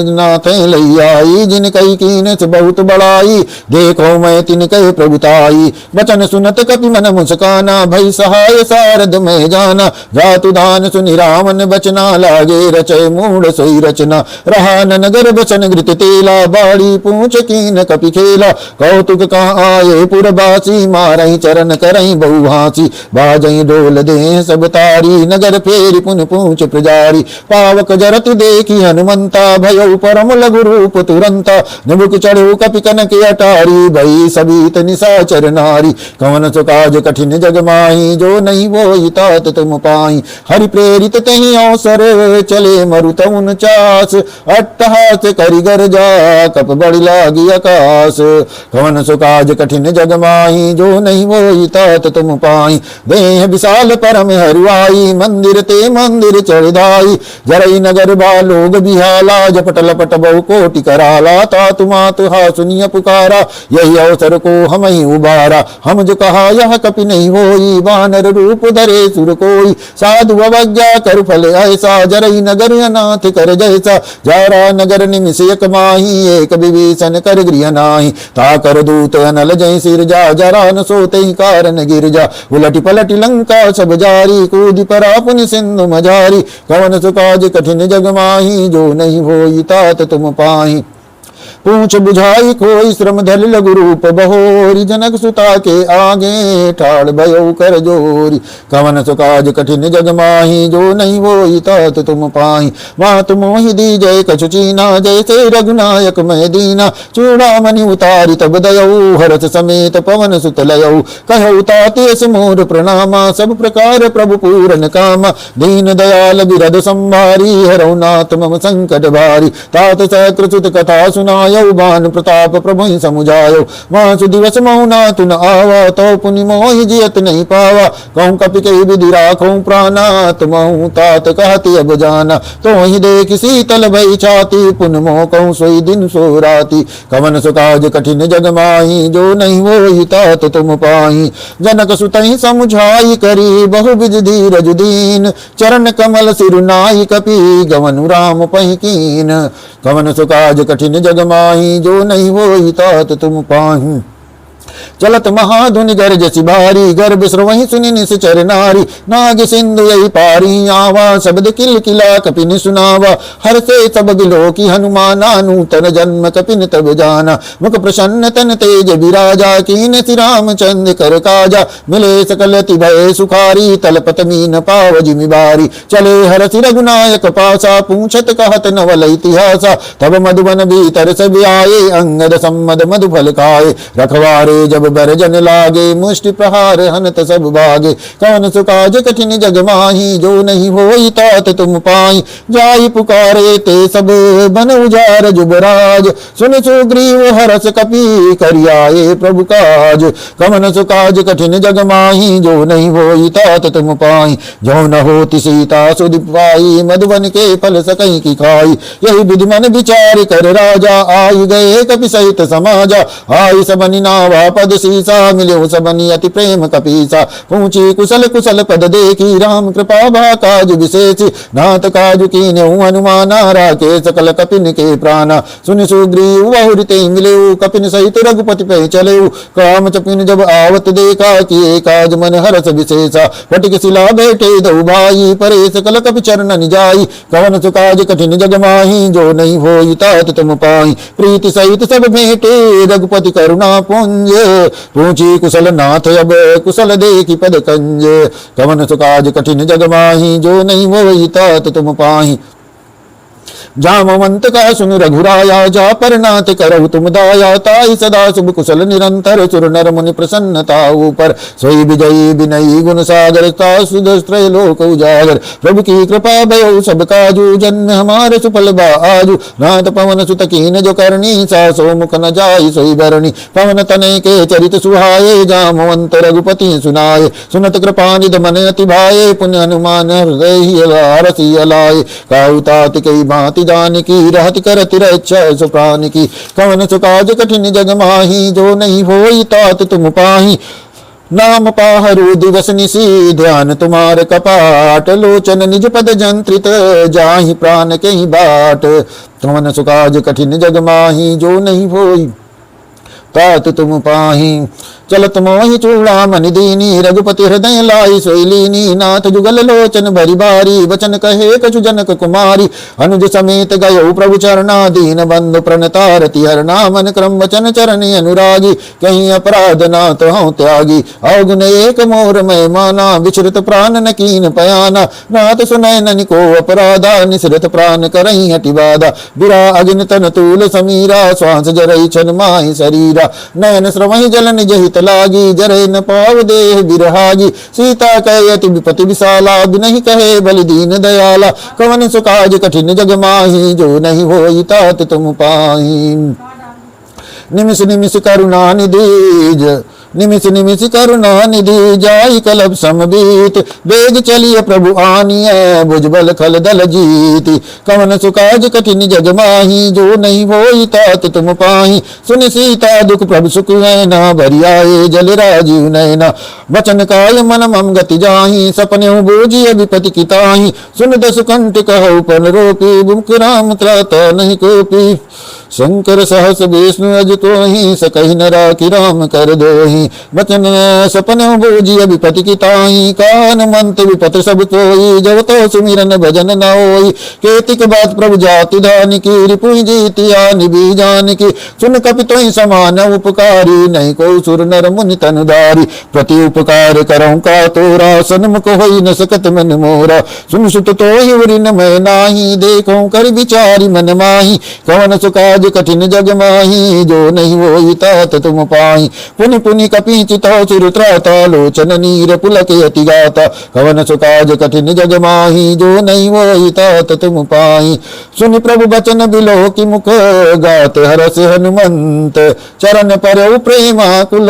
नाथ लई आई जिन कई कीन से बहुत बड़ाई देखो मैं तिन कहे प्रभुताई वचन सुनत कपि मन मुस्काना भई सहाय सारद में जाना जातु दान सुनि रावण बचना लागे रचय मूढ़ सोई रचना रहा न नगर बचन घृत तेला बाड़ी पूछ कीन कपि खेला कौतुक कहाँ आए पुरबासी मारही चरण करही बहुभासी बाजही ढोल दे सब तारी नगर फेरी पुन पूछ प्रजारी पावक जरत देखी हनुमंता भयउ परम लघु रूप तुरंता निबुक चढ़ु कपि कनक अटारी भई सबीत निशाचर नारी कवन सुकाज कठिन जग माही जो नहीं होई तात तुम पाई हरि प्रेरित तहि अवसर चले मरुत 49 अट्टहास करि गर्जा कप बड़ी लागी आकाश कवन सुकाज कठिन जग माही जो नहीं होई तात तुम पाई देह विशाल परम हरुआई मंदिर ते मंदिर चढ़ाई जरई नगर बालोग बिहाला जपट लपट बहु कोटि कराला तातु मातु हा सुनिय पुकारा यही अवसर को हम ही उबारा हम जो कहा यह कपि नहीं होई वानर रूप धरे सुर कोई साधु अवज्ञा कर फल ऐसा जरई नगर अनाथ कर जैसा जारा नगर निमिष एक माही एक विभीषण कर गृह नाही ता कर दूत अनल जय सिर जा जरा न सोते कारण गिर जा उलटी पलटी लंका सब जारी कूदी परा पुनि सिंधु मजारी कवन सुकाज कठिन जग माही जो नहीं होई तात तुम पाही पूछ बुझाई कोई श्रम धल लघु रूप बहोरी जनक सुता के आगे ठाड़ भयो कर जोरी कवन सुकाज कठिन जग माही जो नहीं होई तात तुम पाही मात मोहि दी जय कछु चीना जैसे रघुनायक मैं दीना चूड़ामणि उतारी तब दयऊ हरस समेत पवन सुत लयऊ कहऊ ताते मोर प्रणामा सब प्रकार प्रभु पूरन कामा दीन दयाल बिरद संभारी हरौ नाथ मम संकट भारी तात सकृत सुत कथा सुनाय बान प्रताप प्रभु समुझायो मासु दिवस मौना तुन आवा तो पुनि मोहि जियत नहीं पावा कहूँ कपि कही विधि राखूं प्राणा तुमहु तात कहती अब जाना तो ही देख शीतल भई छाती पुन मोह कहूँ सोई दिन सो राती कवन सुकाज कठिन जग माही जो नहीं होई तात तुम पाही जनक सुतहि समुझाई करी बहु विध धीरज दीन चरण कमल सिर नाई कपि गवनु राम पहि कीन कवन सुकाज कठिन जग माही, जो नहीं होई तात तुम पाही। चलत महाधुनि गरजसि भारी, गर्भ स्रवहि सुनि निश्चर नारी। नाग सिंधु यही पारी आवा, शब्द किल किला कपिन सुनावा। हर से सब बिलो की हनुमाना, नूतन जन्म कपिन तब जाना। मुख प्रसन्न तन तेज विराजा, कीन श्री रामचंद्र कर काजा। मिले सकल अति भय सुखारी, तलपत मीन पाव जिमि बारी। चले हरसि रघुनायक पासा, पूछत कहत नवल इतिहासा। तब मधुबन भीतर सब आए, अंगद सम्मद मधुफल खाए। रखवारे जब बरजन लागे, मुष्टि प्रहार हनत सब भागे। कौन सुकाज कठिन जग माही, जो नहीं होई तात तुम पाई। जाई पुकारे ते सब बन उजार जुबराज, सुन सुग्रीव हरस कपि करियाए प्रभु काज। कमन सुकाज कठिन जग माही, जो नहीं होई तात तुम पाई। जो न होती सीता सुधि पाई, मधुबन के फल सकई की खाई। यही विधि मन विचार कर राजा, आई गए कपि सहित समाजा। आई सबनि नावा पद सीसा, मिले सबनि अति प्रेम कपीसा। पूछी कुशल कुशल पद देखी, राम कृपा भा काज विशेष। नाथ काज कीन्हु हनुमाना, राखे सकल कपिन के प्राणा। सुनि सुग्रीव बहुरि ते मिलेउ, कपिन सहित रघुपति पे चलेउ। काम चपिन जब आवत देखा, किए काज मन हरस विशेषा। फटिक शिला बैठे दो भाई, परे सकल कपि चरणन जाई। कवन सुकाज कठिन जग माही, जो नहीं होई तात तुम पाई। प्रीति सहित सब भेंटे, रघुपति करुणा पुंज। पूछी कुशल नाथ अब, कुशल देखी पद कंज। कवन सुकाज कठिन जग माही, जो नहीं होई तात तुम पाही। जामवंत का सुन रघुराया, जा पर नाथ करहु तुम दाया। ताई सदा शुभ कुशल निरंतर, सुर नर मुनि प्रसन्नता ऊपर। सोई विजयी विनयी गुण सागर, सुदस्त्रय लोक उजागर। प्रभु की कृपा भयो सब काजू, जन्म हमारे सुफल बा आजू। नाथ पवन सुत कीन जो करनी, सासो मुख न जाई सोई बरनी। पवन तनय के चरित सुहाए, जामवंत रघुपति सुनाए। सुनत कृपा निध मन अति भाए, पुण्य हनुमान हृदय हरसि अलाए। काहु तात कई भांति जानकी, रहत करत रक्षा सुप्राण की। कवन सुकाज कठिन जग माही, जो नहीं होई तात तुम पाही। नाम पाहरु दिवस निसी, ध्यान तुम्हार कपाट। लोचन निज पद जंत्रित, जाहि प्राण के बाट। कवन सुकाज कठिन जग माही, जो नहीं होई तात तुम पाही। चलत मोहि चूड़ामणि दीनी, रघुपति हृदय लाई सोई लीनी। नाथ जुगल लोचन भरी बारी, बचन कहे कछु जनक कुमारी। अनुज समेत गयो प्रभु चरणा, दीन बंधु प्रणतारति हरना। मन क्रम वचन चरण अनुरागी, कहीं अपराध ना तो हूँ त्यागी। अवगुण एक मोर मैं माना, विचरित प्राण न कीन पयाना। नाथ सुनय ननि को अपराधा, निसृत प्राण करई हटि बाधा। बिरा अग्नि तन तूल समीरा, श्वास जरई छन माहि शरीरा। नयन श्रवहि जल निज हित लागी, जरे न पाव देह बिरहागी। सीता कहे अति विपति विशाला, बिनहि कहे बलि दीन दयाला। कवन सुकाज कठिन जग माही, जो नहीं होई तात तुम पाही। निमिष निमिष करुणा निधि, निमिष निमिष करुणा निधि। जाई कलब समबीत, वेग चलिए प्रभु आनिय। भुजबल खल दल जीति, कवन सुकाज कठिन जग माही, जो नहीं होई तात तुम पाही। सुन सीता दुख प्रभु सुख नैना, भरियाए जल राजीव नैना। वचन काय मन मम गति जाही, सपने बूझिय विपति किताही। सुन दस कंठ कहु पन रोपी, मुख राम त्राता नहीं कोपी। शंकर सहस विष्णु अज तोहि, सकहि न राखि राम कर दोहि। वचन सपन बूझिय विपति किताही, कान मंत विपत सब तोई। जब तो सुमिरन भजन न होई, केतिक बात प्रभु जाति धान की। रिपुहि जीतिया निबी जान की, सुन कपि तोहि समान उपकारी। नहीं को सुर नर मुनि तनुधारी, प्रति उपकार करऊँ का तोरा। सन्मुख होई न सकत मन मोरा, सुन सुत तोहि उरि न मैं नाही। देखूं कर विचारी मन माही, कवन सुकाज कठिन जग माही, जो नहीं होई तात तुम पाही। पुनि पुनि कपि चितौ सिर त्राता, लोचन नीर पुलक अति गाता। कवन सुकाज कठिन जग माही, जो नहीं होई तात तुम पाही। सुनि प्रभु बचन बिलो की मुख, गात हरस हनुमंत। चरण परौ प्रेमाकुल,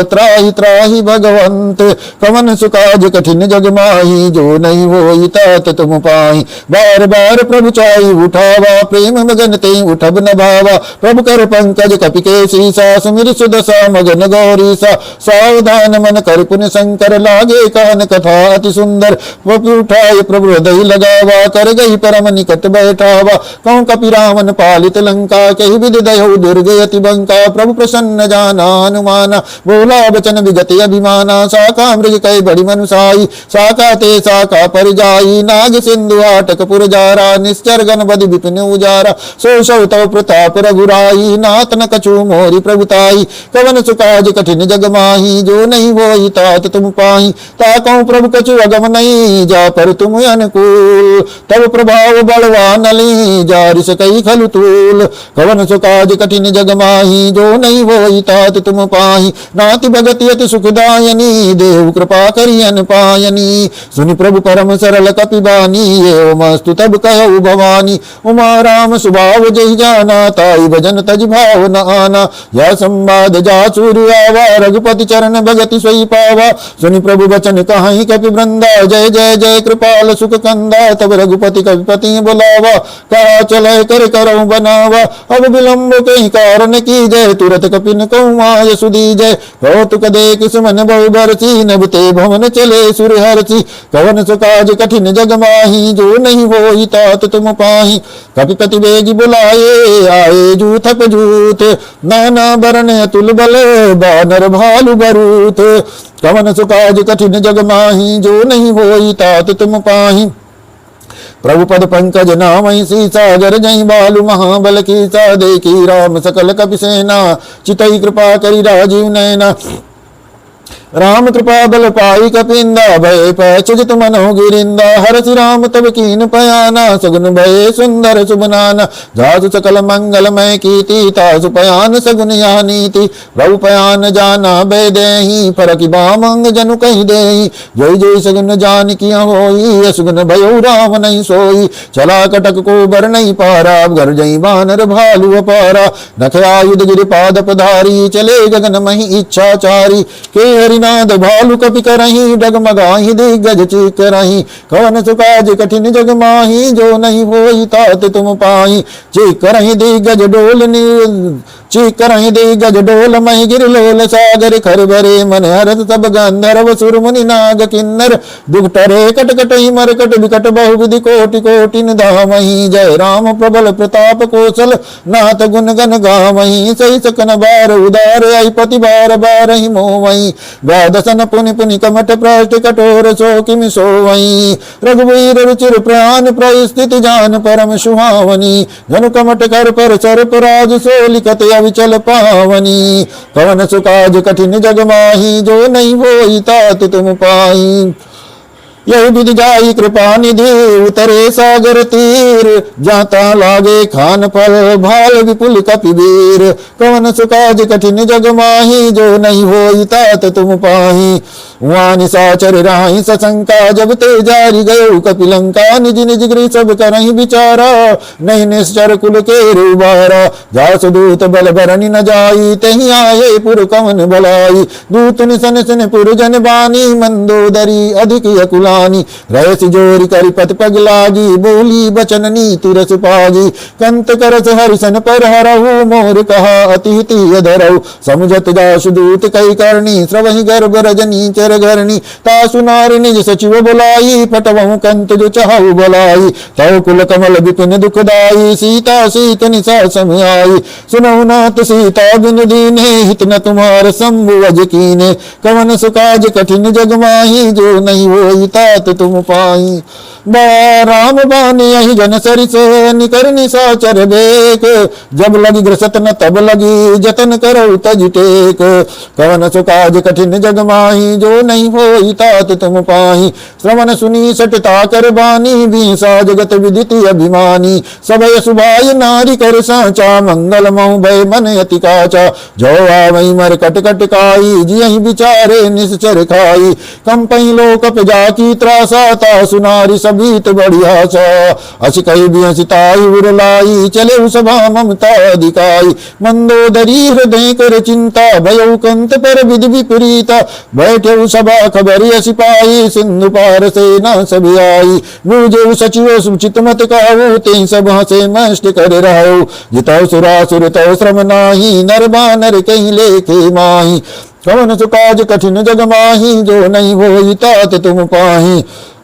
त्राहि त्राहि भगवंत। कवन सुकाज कठिन जग माही, जो नहीं होई तात तुम पाही। बार बार प्रभु चाहि उठावा, प्रेम मगन ते उठब न भावा। लगावा। प्रभु कर पंकज कपिके शीसा, सुमिर सुदशा मगन गौरी सा। सावधान मन कर पुण्य शंकर, लागे कान कथा अति सुंदर। प्रभु उठाए प्रभु हृदय लगावा, कर गई परम निकट बैठावा। कहूँ कपि रावण पालित लंका, कही विधि दयौ दुर्गे अति बंका। प्रभु प्रसन्न जाना हनुमाना, बोला वचन विगत अभिमाना। साका मृग कई बड़ी मनुषाई, साका ते साका पर जाई। नाग सिंधु आटक पुर जारा, निश्चर गण बदि विपिन उजारा। सो सौ तव प्रताप रघुराई, नाथ न कछु मोरी प्रभुताई। कवन सुकाज कठिन जग माही, जो नहीं होई तात तुम पाही। ताकौ प्रभु कछु अगम नहीं, जा पर तुम अनुकूल। तब प्रभाव बलवान ली, जा रिस कई खलु तूल। कवन सुकाज कठिन जग माही, जो नहीं होई तात तुम पाही। नाति भगति अति सुखदायनी, देव कृपा करि अनपायनी। सुनि प्रभु परम सरल कपि बानी, ये मस्तु तब कहु भवानी। उमा राम सुभाव जहि जाना, ताई भजन तज भाव न आना। यह संवाद जा सूर्य आवा, रघुपति चरण भगति सोई पावा। सुनि प्रभु बचन कहाई कपि वृंदा, जय जय जय कृपाल सुख कंदा। तब रघुपति कपिपति बुलावा, कहा चले कर करऊ बनावा। अब विलंब कहीं कारण की जय, तुरत कपिन कहूँ आय सुदीजय। कौतुक देख सुमन बहु बरसी, नभ ते भवन चले सुर हरसी। कवन सुकाज कठिन जग माही, जो नहीं होई तात तुम पाही। कपिपति बेगी बुलाए, आए जूथप जूथ। नाना बरन अतुल बल, बानर भालु बरूथ। कवन सुकाज कठिन जग माही, जो नहीं होई तात तुम पाही। प्रभु पद पंकज नामहि सीसा, गर जहि बालु महाबल कीसा। देखी राम सकल कपि सेना, चितई कृपा करि राजीव नैना। राम कृपा बल पाई कपिंदा, भय पैचजित मनो गिरिंदा। हरसि राम तब कीन पयाना, सगुन भय सुंदर सुबनाना। जासु सकल मंगलमय कीर्ति, तासु पयान सगुन या नीति। प्रभु पयान जाना भय देहि, फरकि बामंग जनु कहि देहि। जय जय सगुन जान किया होई, असुगुन भयो राम नहीं सोई। चला कटक को बर नहीं पारा, घर जई बानर भालु अपारा। नख आयुध गिरि पाद पधारी, चले गगन मही इच्छाचारी। के हरि नाद भालु कपि करही, डगमगाही दिग्गज चीक करही। कवन सुकाज कठिन जग माही, जो नहीं होई तात तुम पाही। चीक करही दिग्गज डोल चीक करही दिग्गज डोल, मही गिर लोल सागर। खर भरे मन हरत सब गंधर्व, सुर मुनि नाग किन्नर। दुखटरे कट कटहि मरकट, विकट बहुविधि कोटि कोटि धामहि। जय राम प्रबल प्रताप कौशल, नाथ गुण गण गावहि। सही सकन बार उदार, अहिपति बार बारहि मोवहि। द्वादशन पुनि पुनि कमठ प्रष्ट, कठोर सो किमि सोवहि। रघुवीर रुचिर प्राण परिस्थिति, जान परम सुहावनी। जनु कमठ कर पर सर्प राज, सो लिखत अविचल पावनी। कवन सुकाज कठिन जग माही, जो नहीं होई तात तुम पाही। यही विधि जाई कृपा निधि, उतरे सागर तीर। जाता लागे खान फल, भाल विपुल कपिवीर। कवन सुकाज कठिन जग माही, जो नहीं होई तात तुम पाही। वहाँ निशाचर राही सशंका, जब ते जारी गयो कपिलंका। निज निज गृह सब करहि विचारा, नहीं निश्चर कुल के रूबारा। जासु दूत बल भरनि न जाई, तहि आये पुर कवन भलाई। दूत निसन सन पुर जन बानी, मंदोदरी अधिक यकुलानी। रहसि जोरी करि पति पग लागी, बोली बचन नीति रस पागी। कंत करस हरिसन पर हरहु, मोर कहा अति हिति धरहु। समुझत जासु दूत कई करनी, श्रवहि गर्भ रजनी चर घरनी। तासु नारी निज सचिव बुलाई, पटवहु कंत जो चाहु बुलाई। तव कुल कमल विपिन दुखदाई, सीता सीत निशा सम आई। सुनहु नाथ सीता बिन दीने, हित न तुम्हार शंभु अज कीने। कवन सुकाज कठिन जग माही, जो नहीं होई तात तुम पाई। राम बानी यही जन सरिस, निकर निशाचर बेक। जब लगी ग्रसत न तब लगी, जतन करो तज टेक। कवन सुकाज कठिन जग माही, जो नहीं होई तात तुम पाही। श्रवण सुनी सटता कर बानी, बीसा जगत विदिति अभिमानी। सबय सुभाय नारी कर साचा, मंगल मऊ भय मन अति काचा। जो आवई मर कट कट काई, जियहि विचारे निश्चर खाई। कंपई लोक जाकी त्रासा, तासु नारी सभीत बढ़िया सा। अस कही बिहसिताई उरलाई, चले सभा ममता अधिकाई। मंदोदरी हृदय कर चिंता, भयउ कंत पर विधि विपरीता। बैठे गयऊ सभा खबरिय सिपाही, सिंधु पार सेना सभी आई। मुझे सचिव सुचित मत कहू, ते सब हंसे मष्ट कर रहो। जितौ सुरासुर तौ श्रम नाही, नर बानर कहीं लेखे माही। कवन सुकाज कठिन जग माही, जो नहीं होई तात तुम पाही।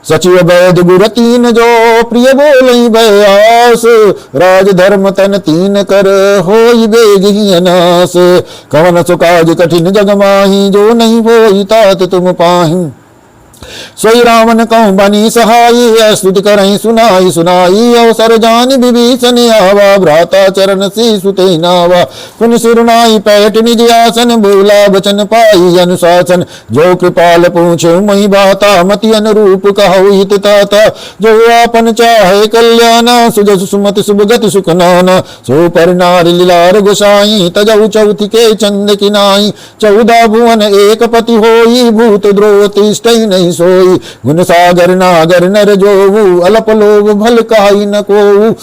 सचिव वैद गुर तीन जो, प्रिय बोलई बयास। राज धर्म तन तीन कर, होई बेग ही अनास। कवन सुकाज कठिन जग माही, जो नहीं होई तात तुम पाही। सोई रावण कहूँ बनी सहाई, स्तुति करहीं सुनाई सुनाई। अवसर जान विभीषण आवा, भ्राता चरण सी सुते नावा। पुन सिरुनाई पैठ निज आसन, बोला बचन पाई अनुशासन। जो कृपाल पूछे मही बाता, मति अनुरूप कहु हित ताता। जो आपन चाहे कल्याणा, सुजस सुमति सुभगति सुख नाना। सो पर नारी लीलार गोसाई, तजऊ चौथि के चंद किनाई। 14 भुवन एक पति होई, भूत द्रोह तिष्ठई नहीं सोई। गुण सागर नागर नर जोऊ, अलप लोभ भल काई न कोऊ।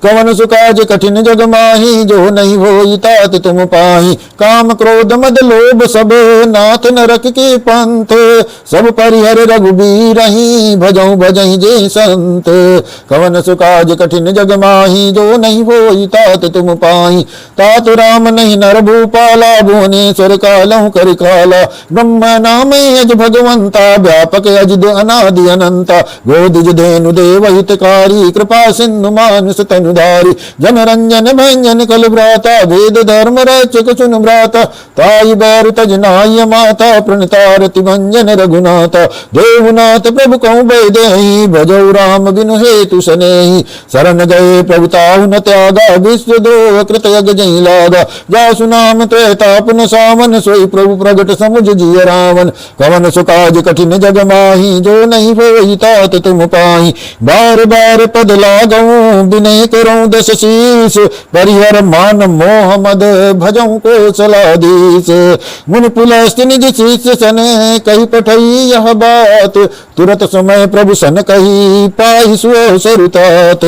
कवन सुकाज कठिन जग माही, जो नहीं होई तात तुम पाही। काम क्रोध मद लोभ सब, नाथ नरक के पंथ। सब परिहर रघुबीरहि, भजऊ भजई जे संत। कवन सुकाज कठिन जग माही, जो नहीं होई तात तुम पाही। तात राम नहीं नर भूपाला, भुवनेश्वर कालहु कर काला। ब्रह्म नाम यज भगवंता, व्यापक अजिद अनादि अनंता। गोदिज धेनु देव हितकारी, कृपा सिंधु मानुष तनु धारी। जन रंजन भंजन कल भ्राता, वेद धर्म रचक सुन भ्राता। ताई बैर तज नाय माता, प्रणतारति भंजन रघुनाथा। देवनाथ प्रभु कहु बैदेहि, भजौ राम बिनु हेतु सनेहि। शरण गए प्रभु ताहु न त्यागा, विश्व द्रोह कृत यग जहि लागा। जासु नाम त्रेता पुन सावन, सोई प्रभु प्रगट समुझ जिय रावण। कवन सुकाज कठिन जग माही, जो नहीं होई तात तुम पाही। बार बार पद लागऊ, विनय करऊँ दस शीस। परिहर मान मोह मद, भजऊँ कौशलाधीश। मुनि पुलस्त निज शिष्य सन, कही पठई यह बात। तुरत समय प्रभु सन कही, पाहि सो सरुतात।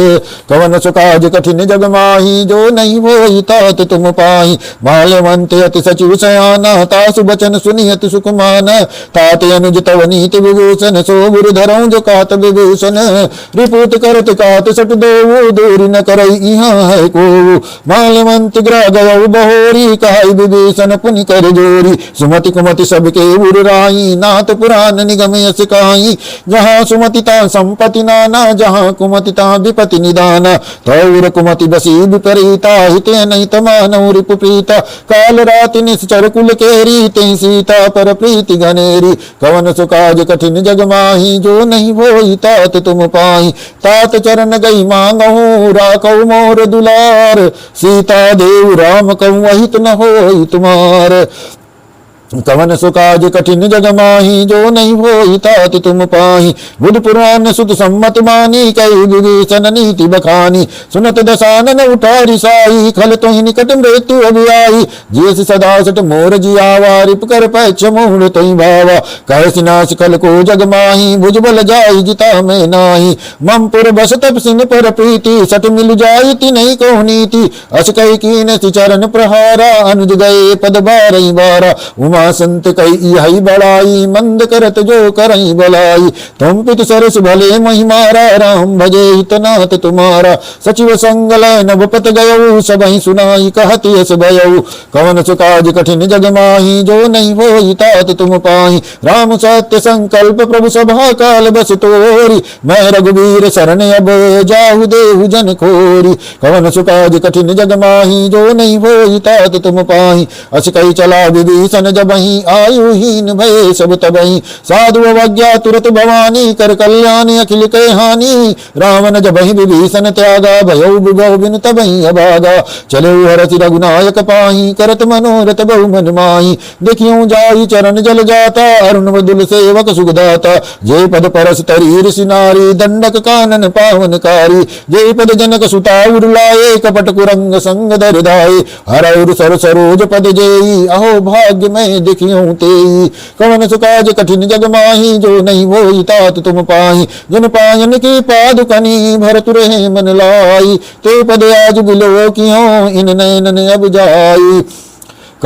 कवन सुकाज कठिन जग माही, जो नहीं होई तात तुम पाही। माल्यवंत अति सचिव सयाना, तासु बचन सुनि अति सुख माना। तात अनुज तव नीति विभूषण, सो गुरु धरऊँ जो कात विभूषण। रिपुत करत कात सट देवु, दूरी न करई इहाँ है को। माल्यवंत ग्रह गयऊ बहोरी, कहाई विभीषण पुनि कर जोरी। सुमति कुमति सबके उर राई, नाथ पुराण निगम यस काई। जहाँ सुमति ता संपति नाना, जहाँ कुमति ता विपति निदाना। तौर कुमति बसी विपरीता, हिते नहीं तमानौ रिपु प्रीता। काल राति निश्चर कुल केरी, ते सीता पर प्रीति घनेरी। कवन सुकाज कठिन जग माही, जो नहीं होई तात तुम पाही। तात चरण गई मांगहूँ, राखऊ मोर दुलार। सीता देव राम कहूँ, अहित न होई तुम्हार। कवन सुकाज कठिन जग माही, जो नहीं होई तात तुम पाही। बुध पुराण सुत सम्मत मानी, कई विभीषण नीति बखानी। सुनत दसानन उठारी साई, खल तुहि निकट मृत्यु अभियाई। जियस सदा सट मोर जियावा, रिप कर पैक्ष मूढ़ तुहि भावा। कह नाश कल को जग माही, भुजबल जाई जिता में नाही। ममपुर बस तप सिंह पर प्रीति, सट मिल जाई तिनहि कहु नीति। अस कही कीन चरण प्रहारा, अनुज गए पद बारई बारा। संत कई यही बड़ाई, मंद करत जो करई बलाई। तुम पित सरस भले महिमारा, राम भजे हितनाथ तुम्हारा। सचिव संगल नभपत गयऊ, सबहि सुनाई कहत यस भयऊ। कवन सुकाज कठिन जग माही, जो नहीं होई तात तुम पाही। राम सत्य संकल्प प्रभु सभा काल बस तोरी। मैं रघुवीर शरण अब जाहु देहु जन खोरी। कवन सुकाज कठिन जग माही, जो नहीं होई तात तुम पाही। अस कई चला विभीषण जब आयुहीन भय सब तबहि। साधु अवज्ञा तुरत भवानी, कर कल्याणी अखिल के हानि। रावण जबहि विभीषण त्यागा, भयउ विभव बिनु तबहि अभागा। चले हरसि रघुनायक पाही, करत मनोरथ बहु मन माही। देखियो जाई चरण जल जाता, अरुण बदुल सेवक सुखदाता। जे पद परस तरी ऋषि नारी, दंडक कानन पावनकारी। जे पद जनक सुता उर्लाए, कपट कुरंग संग धर धाये। हरउर सर सरोज पद जेई, अहो भाग्य में देखियो तेई। कवन सुकाज कठिन जग माही, जो नहीं होई तात तुम पाही। जिन पायन की पादुकनी, भरतु रहे मन लाई। ते पद आज बिलो कियो, इन नैनन अब जाई।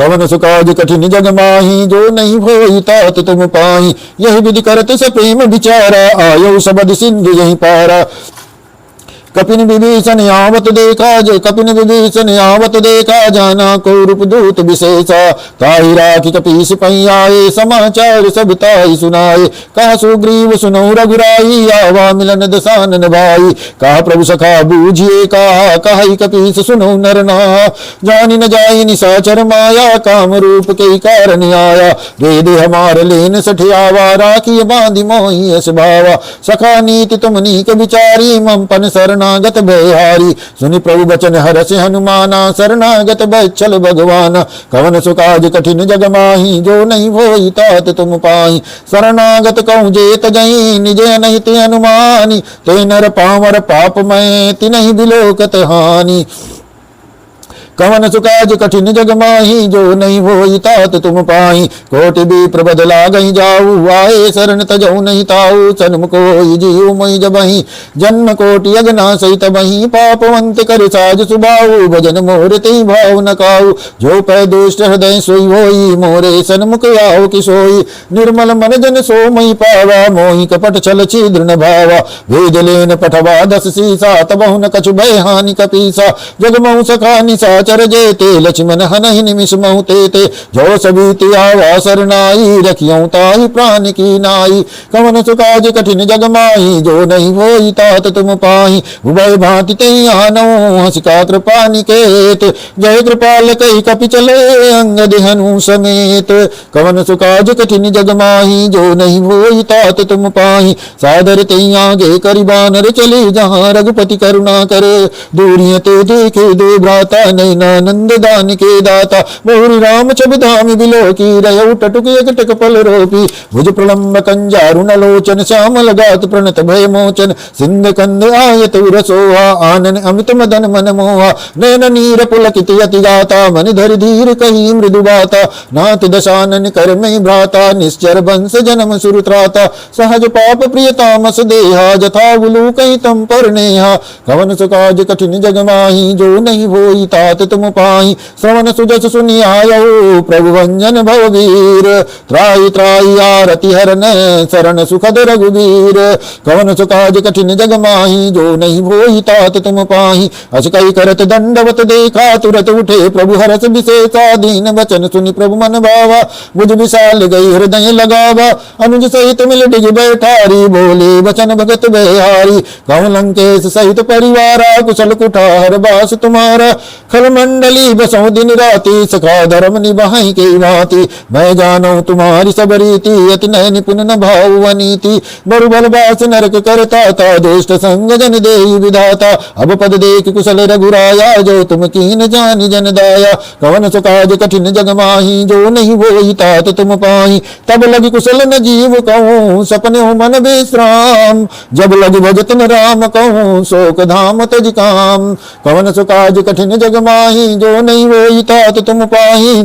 कवन सुकाज कठिन जग माही, जो नहीं होई तात तुम पाही। यही विधि करत स प्रेम विचारा, आयो सबद सिंधु यही पारा। कपिन विभीषण आवत देखा, जो कपिन विभीषण आवत देखा, जाना को रूप दूत विशेषा। ताहि राखी कपीस पई आए, समाचार सब ताहि सुनाए। कहा सुग्रीव सुनो रघुराई, आवा मिलन दसानन भाई। कहा प्रभु सखा बूझिए कहा, कहा कपीस सुनो नर नाहा। जानि न जाई निशाचर माया, काम रूप के कारण आया। वेद हमार लेन सठियावा, राखी बांधि मोहि यश भावा। सखा नीति तुम नीक विचारी, मम पन शरणागत भयहारी। सुनि प्रभु बचन हरषि हनुमाना, शरणागत बच्छल भगवान। कवन सुकाज कठिन जग माही, जो नहीं होई तात तुम पाही। शरणागत कहूँ जेत जही, निज नहीं ते अनुमानी। ते नर पावर पाप मैं, तिनहि बिलोकत हानि। कवन सुकाज कठिन जग माही, जो नहीं होई तात तुम पाही। कोटि भी प्रबद लागहि जाऊ, आए शरण तजऊ नहीं ताऊ। सन्मुख होई जीव मोहि जबहि, जन्म कोटि अगना सहित बही। पापवंत कर साज सुबाऊ, भजन मोर तेहि भाव न काऊ। जो पै दुष्ट हृदय सोई होई, मोरे सन्मुख आओ कि सोई। निर्मल मन जन सो मई पावा, मोहि कपट छल छिद्र न भावा। वेद लेन पठवा 10 सीसा, तबहु न कछु भय हानि कपीसा। जग महु सखा निशाचर जेते, लक्ष्मण हनहि निमिष महु तेते। जो सबीति आवा शरणाई, रखियौ ताहि प्राण की नाई। कवन सुकाज कठिन जग माही, जो नहीं होई तात तुम पाही। उभय भांति तेहि आनौ, हसिका कृपा निकेत। जय कृपाल कहि कपि चले, अंगद हनु समेत। कवन सुकाज कठिन जग माही, जो नहीं होई तात तुम पाही। सादर तेहि आगे करि बानर चले, जहाँ रघुपति करुणा करे। दूरिय ते देखे दो भ्राता, नैनानंद दान के दाता। बहुरी राम छब धाम बिलो की, रयौ टटुक एकटक पल रोपी। भुज प्रलंब कंजारुण लोचन, श्यामल गात प्रणत भय मोचन। सिंध कंद आयत रसोहा, आनन अमित मदन मन मोहा। नैन नीर पुलकित यति गाता, मन धरि धीर कही मृदु बाता। नाथ दशानन कर मई भ्राता, निश्चर वंश जन्म सुरत्राता। सहज पाप प्रिय तामस देहा, जथा बुलू कही तम पर नेहा। कवन सुकाज कठिन जग माही, जो नहीं होई तात तुम पाही। श्रवण सुजस सुनि आयौ, प्रभु भंजन भववीर। त्राहि त्राहि आरति हरन, शरण सुखद रघुबीर। कवन सुकाज कठिन जग माही, जो नहीं होई तात तुम पाही। अस कहि करत दंडवत देखा, तुरत उठे प्रभु हरष विशेषा। दीन वचन सुनि प्रभु मन भावा, बुझ विशाल गई हृदय लगावा। अनुज सहित मिल डिग बैठारी, बोले वचन भगत बिहारी। कहूँ लंकेश सहित परिवारा, कुशल कुठार बास तुम्हारा। खल मंडली बसों दिन राति, सखा धर्म निभाई के भांति। मैं जानू तुम्हारी सब रीति, अति नय निपुण न भाव अनीति। बरु बल बास नरक करता था, दुष्ट संग जन देहि विधाता। अब पद देख कुशल रघुराया, जो तुम कीन जानि जन दाया। कवन सुकाज कठिन जग माही, जो नहीं होई तात तुम पाही। तब लगी कुशल न जीव कहूँ, सपने हो मन विश्राम। जब लगी भजत न राम कहूँ, शोक धाम तज काम। कवन सुकाज कठिन जग माही, जो नहीं होई तात तुम पाही।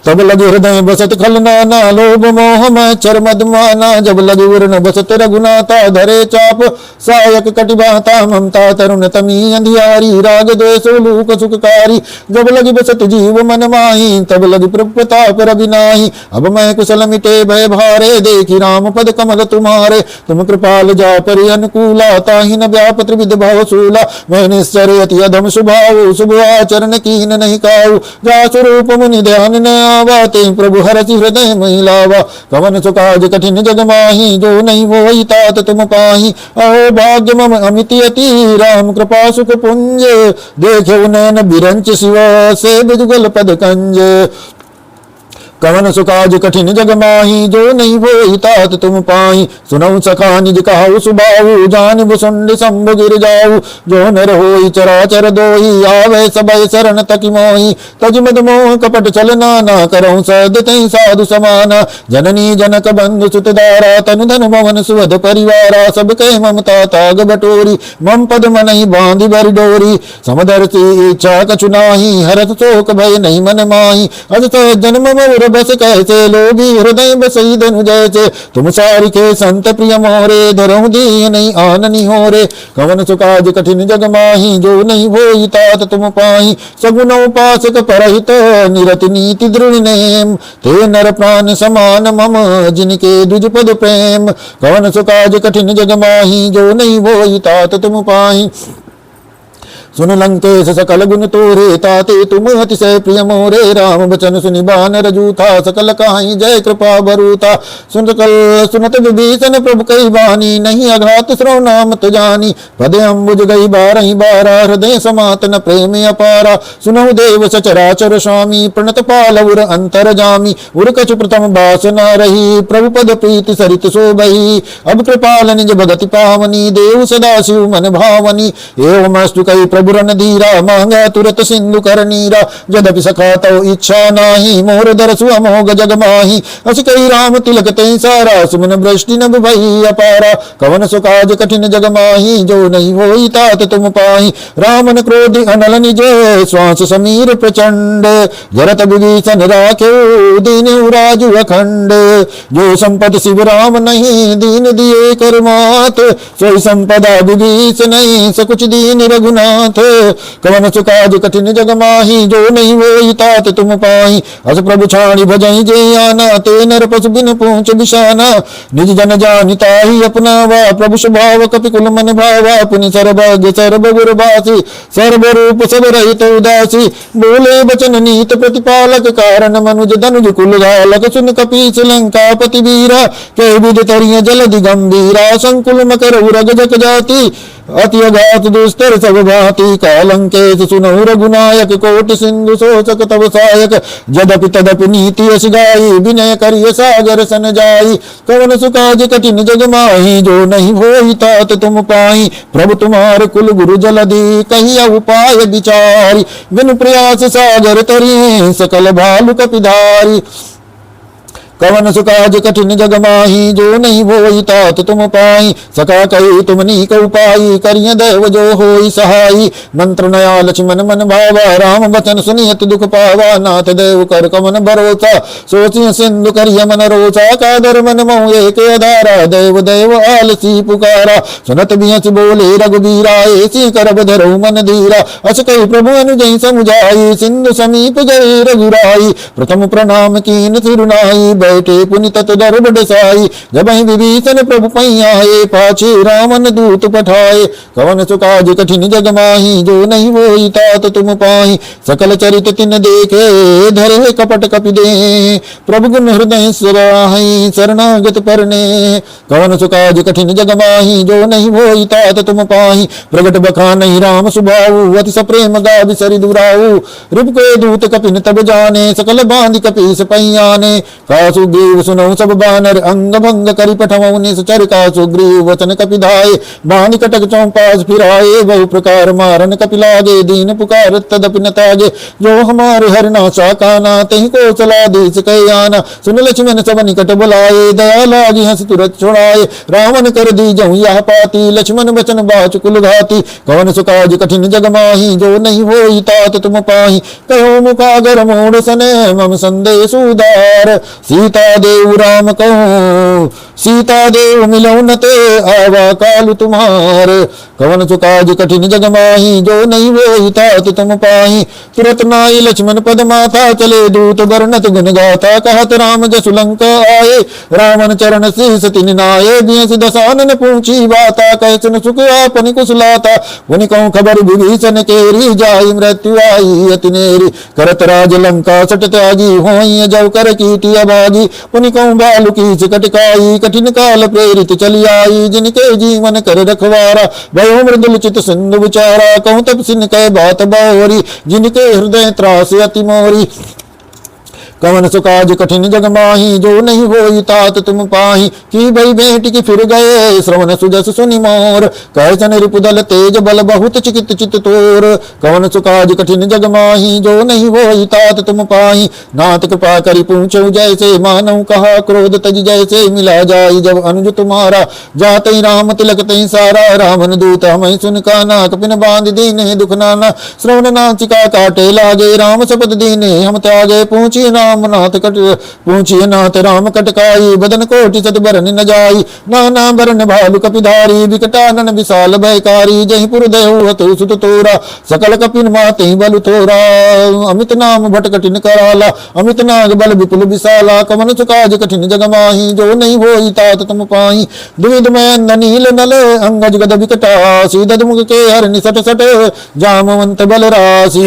तब लगे हृदय बसत खल नाना, लोभ मोह मच्छर मदमाना। जब लगे उर्ण बसत रघुनाथा, धरे चाप सायक कटिबाता। ममता तरुण तमी अंधियारी, राग द्वेष लूक सुखकारी। जब लगी बसत जीव मन माही, तब लगी प्रताप रवि नाही। अब मैं कुशल मिटे भय भारे, देखी राम पद कमल तुम्हारे। तुम कृपाल जा परि अनुकूला, ताहि न व्याप त्रिविध भाव सूला। मैं निश्चर अति अधम स्वभाव, शुभ आचरण कीन नहीं काऊ। जा स्वरूप मुनि ध्यान न आवाते, प्रभु हरषि हृदय महिलावा। कवन सुकाज कठिन जग माही, जो नहीं होई तात तुम पाही। अहो भाग्य मम अमिति अति, राम कृपा सुख पुंज। देखे नैन बिरंच शिव, से बिजुगल पद कंज। कवन सुकाज कठिन जग माही, जो नहीं होई तात तुम पाही। सुनऊ सखा निज कहु सुबाऊ, जान सुंड शंभु गिर जाऊ। जो नर होई चराचर दोही, आवे सबय शरण तकी मोही। तज मद मोह कपट चल नाना, करऊँ सद तहि साधु समाना। जननी जनक बंधु सुत दारा, तनु धन भवन सुवध परिवारा। सब कह ममता ताग बटोरी, मम पद मनहि बांधि भरि डोरी। समदर्शी इच्छा कछु नाही, हरत शोक भय नहीं मन माही। अज तो जन्म मोर बस कैसे, लोभी हृदय बसई धनु जैसे, तुम सारिके संत प्रिय मोरे, धरहु दी नहीं आननी हो रे। कवन सुकाज कठिन जग माही, जो नहीं होई तात तुम पाही, सगुन उपासक परहित निरति नीति दृढ़ नेम, ते नर प्राण समान मम जिनके द्विज पद प्रेम। कवन सुकाज कठिन जग माही, जो नहीं होई तात तुम पाही, सुन लंकेश सकल गुण तोरे, ताते तुम अतिशय प्रिय मोरे। राम बचन सुनि बानर जूथा, सकल काहि जय कृपा बरूता। सुनत विभीषण प्रभु कई बानी, नहीं अघात श्रव नाम जानी। पदे अम्बुज गई बारहि बारा, हृदय समातन प्रेम अपारा। सुनहु देव सचराचर स्वामी, प्रणत पालउर अंतर जामी। उर कछु प्रथम बास न रही, प्रभु पद प्रीति सरित शोभई। अब कृपाल निज भगति पावनी, देव सदा शिव मन भावनी। एवं अस्तु कई प्रभु बुरन धीरा, मांगा तुरत सिंधु कर नीरा। जदपि सखा तो इच्छा नाही, मोर दरसु अमोघ जग माही। अस कई राम तिलक तै सारा, सुमन वृष्टि नभ भई अपारा। कवन सुकाज कठिन जग माही, जो नहीं होई तात तुम पाही। रामन क्रोधि अनल निज, श्वास समीर प्रचंड। जरत विभीषण राखे, दीन राजु अखंड। जो संपद शिव राम नहीं, दीन दिए कर मात। सोई संपदा विभीषण नहीं, सकुच दीन रघुनाथ। कवन सुकाज कठिन जग माही, जो नहीं होई तात तुम पाही। अस प्रभु छाड़ी भजई जे आना, ते नर पशु बिन पूछ बिशाना। निज जन जानिताहि अपनावा, प्रभु स्वभाव कपि कुल मन भावा। पुनि सर्वज्ञ सर्व गुर बासी, सर्व रूप सब रहित उदासी। बोले बचन नीत प्रतिपालक, कारण मनुज धनुज कुल घालक। सुन कपीस लंकापति वीरा, के विद तरिय जलधि गंभीरा। संकुल मकर उरग जक जाति, अति अघात दुस्तर सब भांति। कालंकेश सुनहु रघुनायक, कोटि सिंधु शोचक तव सायक। जदपि तदपि नीति यश गाई, विनय करिय सागर सन जाई। कवन सुकाज कठिन जग माही, जो नहीं होई तात तुम पाही। प्रभु तुम्हार कुल गुरु जलधि, कहिया उपाय विचारी। बिनु प्रयास सागर तरिए, सकल भालु कपिधारी। कवन सुकाज कठिन जग माही, जो नहीं होई तात तुम पाई। सका कही तुम नीक उपाई, करिय देव जो होई सहाई। मंत्र नया लक्ष्मण मन भावा, राम बचन सुनियत दुख पावा। नाथ देव कर कमन भरोसा, सोचिय सिंधु करिय मन रोसा। कादर मन मोह एक अधारा, देव देव आलसी पुकारा। सुनत बियस बोले रघुबीरा, ऐसी करब धरऊ मन धीरा। अस कही प्रभु अनुजय समुझाई, सिंधु समीप गए रघुराई। प्रथम प्रणाम कीन सिरुनाई, बैठे पुनि तत दरब डसाई। जब विभीषण प्रभु पैयाए, पाछे रावण दूत पठाए। कवन सुकाज कठिन जग माही, जो नहीं होई तात तुम पाही। सकल चरित तिन देखे, धरे कपट कपि दे। प्रभु गुण हृदय सराहि, शरणागत परने। कवन सुकाज कठिन जग माही, जो नहीं होई तात तुम पाही। प्रगट बखानहि राम सुभाऊ, अति सप्रेम गावि सरि दुराऊ। रिप को दूत कपिन तब जाने, सकल बांधि कपीस पैयाने। सुग्रीव सुनौ सब बानर, अंग भंग करि पठमौ निश्चर। का सुग्रीव वचन कपिधाय, बानि कटक चौपास फिराए। बहु प्रकार मारन कपि लागे, दीन पुकार तदपि न तागे। जो हमारे हरनाशा काना, तहि को चला देश कह आना। सुन लक्ष्मण सब निकट बुलाए, दया लागी हंस तुरत छुड़ाए। रावण कर दी जहु यह पाती, लक्ष्मण बचन बाच कुल घाती। कवन सुकाज कठिन जग माही, जो नहीं होई तात तुम पाही। कहो मुखागर मोड़ सने, मम संदेश उदार। सीता देव राम कहूँ, सीता देव मिलौ न ते, आवा काल तुम्हार। कवन सुकाज कठिन जग माही, जो नहीं होई तात तुम पाही। तुरत नाई लक्ष्मण पद माथा, चले दूत वर्णत गुण गाथा। कहत राम जसु लंका आए, रावण चरण शीस तिन नाये। बियस दसानन पूछी बाता, कह सुन सुख आपनि कुशलाता। पुनि कहूँ खबर विभीषण केरी, जाई मृत्यु आई अति नेरी। करत राज लंका सट त्यागी, होई जव कर कीटी अभागी। पुनि कहूँ बालु की कटकाई, कठिन काल प्रेरित चली आई। जिनके जीवन कर रखवारा, भयो मृदुल चित सिंधु विचारा। कहूँ तब सिन कह बात बावरी, जिनके हृदय त्रास अति मोरी। कवन सुकाज कठिन जग माही, जो नहीं होई तात तुम पाही। की भई बेटी की फिर गए, श्रवण सुजस सुनि मोर। कैसन रिपुदल तेज बल, बहुत चिकित चित तोर। कवन सुकाज कठिन जग माही, जो नहीं होई तात तुम पाही। नाथ कृपा करि पूछौ जैसे, मानव कहा क्रोध तज जैसे। मिला जाई जब अनुज तुम्हारा, जातई राम तिलक तई सारा। रावण दूत हमें सुन काना, कपिन बांध दीने दुख नाना। श्रवण नाचिका काटे लागे, राम शपथ दीने हम त्यागे। पूछी राम नाथ कट पूछिए नाथ राम कटकाई, बदन कोटि सत बरन न जाई, नाना बरन भालु कपिधारी, विकटानन विशाल भयकारी, जहि पुर देहु हतु सुत तोरा, सकल कपिन माते बलु तोरा, अमित नाम भट कठिन कराला, अमित नाग बल विपुल विशाला, कवन सुकाज कठिन जग माही, जो नहीं होई तात तुम पाही, द्विविध में नील नल अंगज गद विकटासी, ददमुख के हर निसट सट जामवंत बल राशि,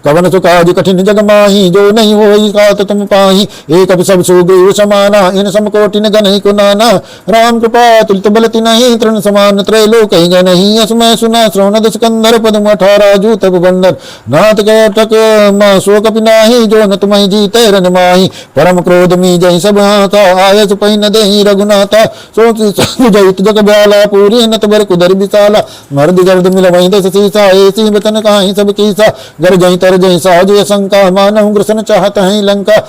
कवन सुकाज कठिन जग माही, जो नहीं होई तात तुम पाही, एक अब सब सुग्रीव समाना, इन समकोटिन गनहि को नाना, राम कृपा तुलित बल तिनहि, तृण समान त्रैलोक नहीं, असमय सुना श्रवण सिकंदर, पद्म 18 जूत बंदर, नाथ के टक सो कपि नाही, जो न तुम्हें जीते रन माही, परम क्रोध मी जय सब हाथा, आयस पै न देहि रघुनाथा, सो जयित जग ब्याला, पूरी नत बर कुदर विशाला, मर्द जर्द मिल वही दस सीसा, ऐसी बतन कहाई सब कीसा, गर जय तर जय सहज शंका, मानव ग्रसन चाहत है लंका,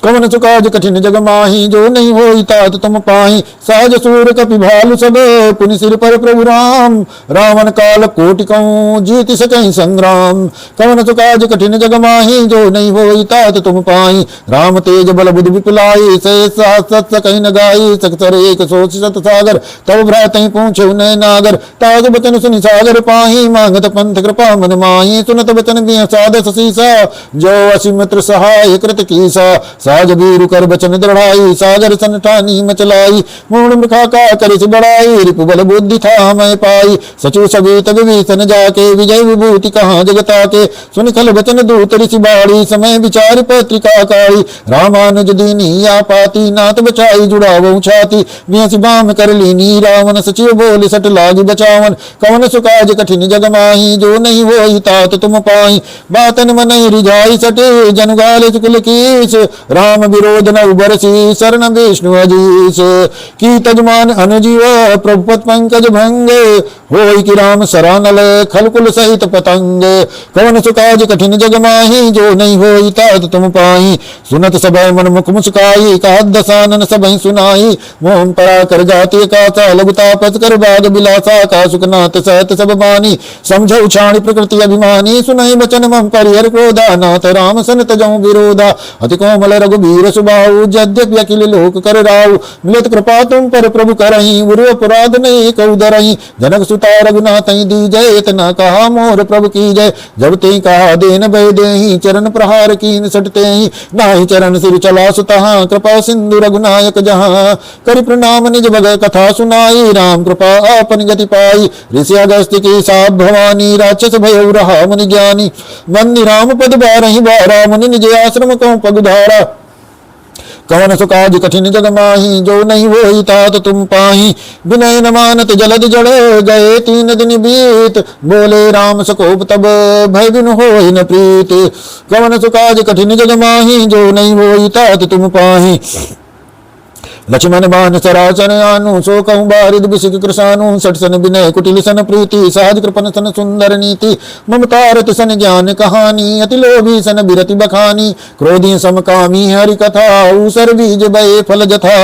कवन सुकाज कठिन जग माही, जो नहीं होई तात तुम पाही, सहज सूर कपि भालु सब, पुनि सिर पर प्रभु राम, रावण काल कोटि कहूँ जीत सकहि संग्राम, कवन सुकाज कठिन जग माही, जो नहीं होई तात तुम पाही, राम तेज बल बुद्धि विपुलाई, से सत सकहि न गाई, सकसर एक सोच सत सागर, तब भ्रातहि पूछे नय नागर, ताज बचन सुनि सागर पाही, मांगत पंथ कृपा मन माही, सुनत बचन बिय सादस सीसा, जो असिमित्र सहाय कृत कीसा, साज बीरु कर बचन दृढ़ाई, सागर सन ठानी मचलाई, मूढ़ मृखा का करिस बढ़ाई, रिपु बल बुद्धि था मैं पाई, सचु सभी तब विसन जाके, विजय विभूति कहाँ जगता के, सुन खल बचन दूत ऋषि बाड़ी, समय विचार पत्रिका काड़ी, रामानुज दीनी या पाती, नाथ बचाई जुड़ावो छाती, बियसि बाम कर लीनी रावण, सचिव बोल सट लागी बचावन, कवन सुकाज कठिन जग माही, जो नहीं होई तात तुम पाई, बातन मन रिझाई सटे, जनुगाल कुल कीस, राम विरोध न उबरसी, शरण विष्णु अजीस, की तजमान अनुजीव प्रभु पद पंकज भंग, होई कि राम सरानल खलकुल सहित पतंग, कवन सुकाज कठिन जग माही, जो नहीं होई तात तुम पाही, सुनत सभय मन मुख मुस्काई, कहत दसानन सबहि सुनाई, मोह परा कर जाति कासा, लघुता पस कर बाग बिलासा, का सुखनाथ सहत सब बानी, समझौ छाणी प्रकृति अभिमानी, सुनहि बचन मम परिहर क्रोधा, नाथ राम सन तजौ विरोधा, अति कोमल रघुबीर सुबाहु, यद्यपि अखिल लोक कर राहु, मिलत कृपा तुम पर प्रभु करहि, उर अपराध नहीं कऊ धरहि, जनक सुता रघुनाथ दीजय, इतना कहा मोर प्रभु की जय, जब ते कहा देन भय देहि, चरण प्रहार कीन सटते ही, नाहि चरण सिर चला सुतहा, कृपा सिंधु रघुनायक जहाँ, करि प्रणाम निज भग कथा सुनाई, राम कृपा आपन गति पाई, ऋषि अगस्त्य की साप भवानी, राक्षस भय रहा मुनि ज्ञानी, बंदी राम पद बारहि बारा, मुनि निज आश्रम कहूँ पगुधारा, कवन सुकाज कठिन जग माही, जो नहीं होई तात तुम पाही, विनय न मानत जलद जड़ गए 3 दिन बीत, बोले राम सकोप तब भय बिनु होई न प्रीत, कवन सुकाज कठिन जग माही, जो नहीं होई तात तुम पाही, लक्ष्मण बान सरासन आनु, सो कहूँ बारिद बिसिक कृषानु, सठ सन विनय कुटिल सन प्रीति, सहज कृपन सन सुंदर नीति, ममतारत सन ज्ञान कहानी, अति लोभी सन बिरति बखानी, क्रोधी समकामी हरि कथा, ऊसर बीज बये फल जथा,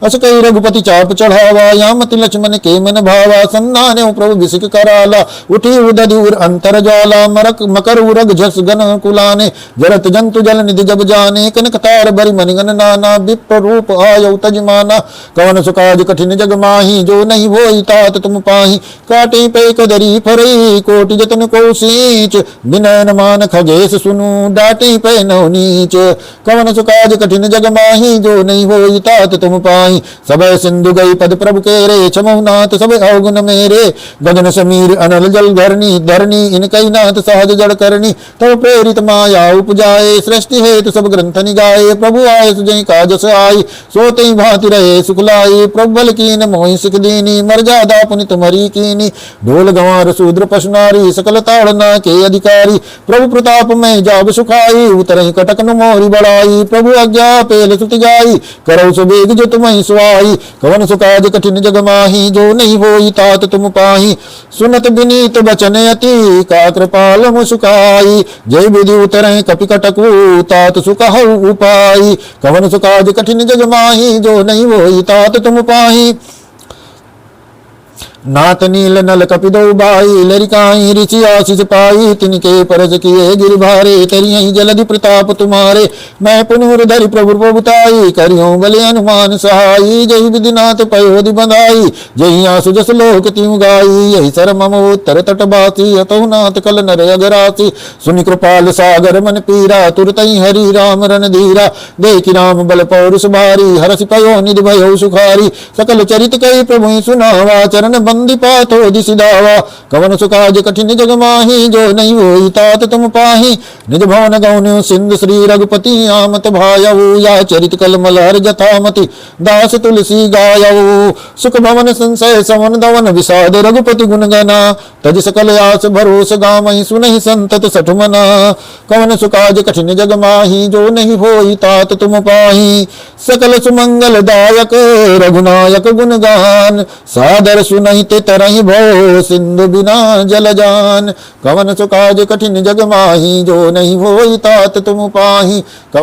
अस कई रघुपति चाप चढ़ावा, यामति लक्ष्मण के मन भावा, सन्नाने प्रभु बिसिक कराला, उठी उदधि उर अंतर ज्वाला, मकर उरग झस गन कुलाने, जरत जंतु जल निधि जब जाने, कनक तार बरि मनिगन नाना, विप्र रूप आयौ तजमा, कवन सुकाज कठिन जग माही, जो नहीं होई तात तुम पाही, काटे पे कदरी फरई, कोटि जतन को सींच, विनय न मान खगेश सुनु, डाटे पे नौ नीच, कवन सुकाज कठिन जग माही, जो नहीं होई तात तुम पाही, सब सिंधु गई पद प्रभु केरे, छमहुनाथ सब अवगुण मेरे, गगन समीर अनल जल धरनी, धरनी इनकई नाथ सहज जड़ करनी, तब प्रेरित माया उपजाए, सृष्टि हेतु सब ग्रंथ निगाए, प्रभु आय सुजय काजस आई, सोते भांति रहे सुखलाई, प्रभु बल कीन मोहि सिख दीनी, मर्यादा पुनि तुम्हारी कीनी, ढोल गंवार शूद्र पशु नारी, सकल ताड़ना के अधिकारी, प्रभु प्रताप में जाब सुखाई, उतरहि कटक नु मोरी बढ़ाई, प्रभु आज्ञा पेल सुत जाई, करौ सुबेग जो तुम्हि सुआई, कवन सुकाज कठिन जग माही, जो नहीं होई तात तुम पाही, सुनत विनीत बचन अति, का कृपाल मुसुकाई, जय विधि उतरहि कपि कटकु, तात सुखहु उपाई, कवन सुकाज कठिन जग माही, जो नहीं होई तात तुम पाही, नाथ नील नल कपिदो बाई लरिकाई ऋषि आशीष पाई तिनके परस किए गिर भारे तरियहि जलधि प्रताप तुम्हारे मैं पुनूर धरि प्रभु प्रभुताई करियो बले हनुमान सहाई जय विधिनाथ पयोधि बंधाई जय आसु जस लोक तिउ गाई यही सर मम उत्तर तट बासी अतहु नाथ कल नर अगरासी सुनि कृपाल सागर मन पीरा तुरतहि हरि राम रण धीरा देखि राम बल पौरुष भारी हरसि पयो निधि भयो सुखारी सकल चरित कई प्रभु सुनावा चरण बंदी पाथो दिसि दावा कवन सुकाज कठिन जग माही जो नहीं होई तात तुम पाही निज भवन गौन्यो सिंधु श्री रघुपति आमत भायऊ या चरित कल मलहर जथामति दास तुलसी गायऊ सुख भवन संशय समन दवन विषाद रघुपति गुण गना तज सकल आस भरोस गामहि सुनहि संतत सठमना कवन सुकाज कठिन जग माही जो नहीं होई तात तुम पाही सकल सुमंगल दायक रघुनायक गुण गान सादर सुनहि ते तरहि भो सिंधु बिना जल जान कवन सुकाज कठिन जग माही जो नहीं होई तात तुम पाही।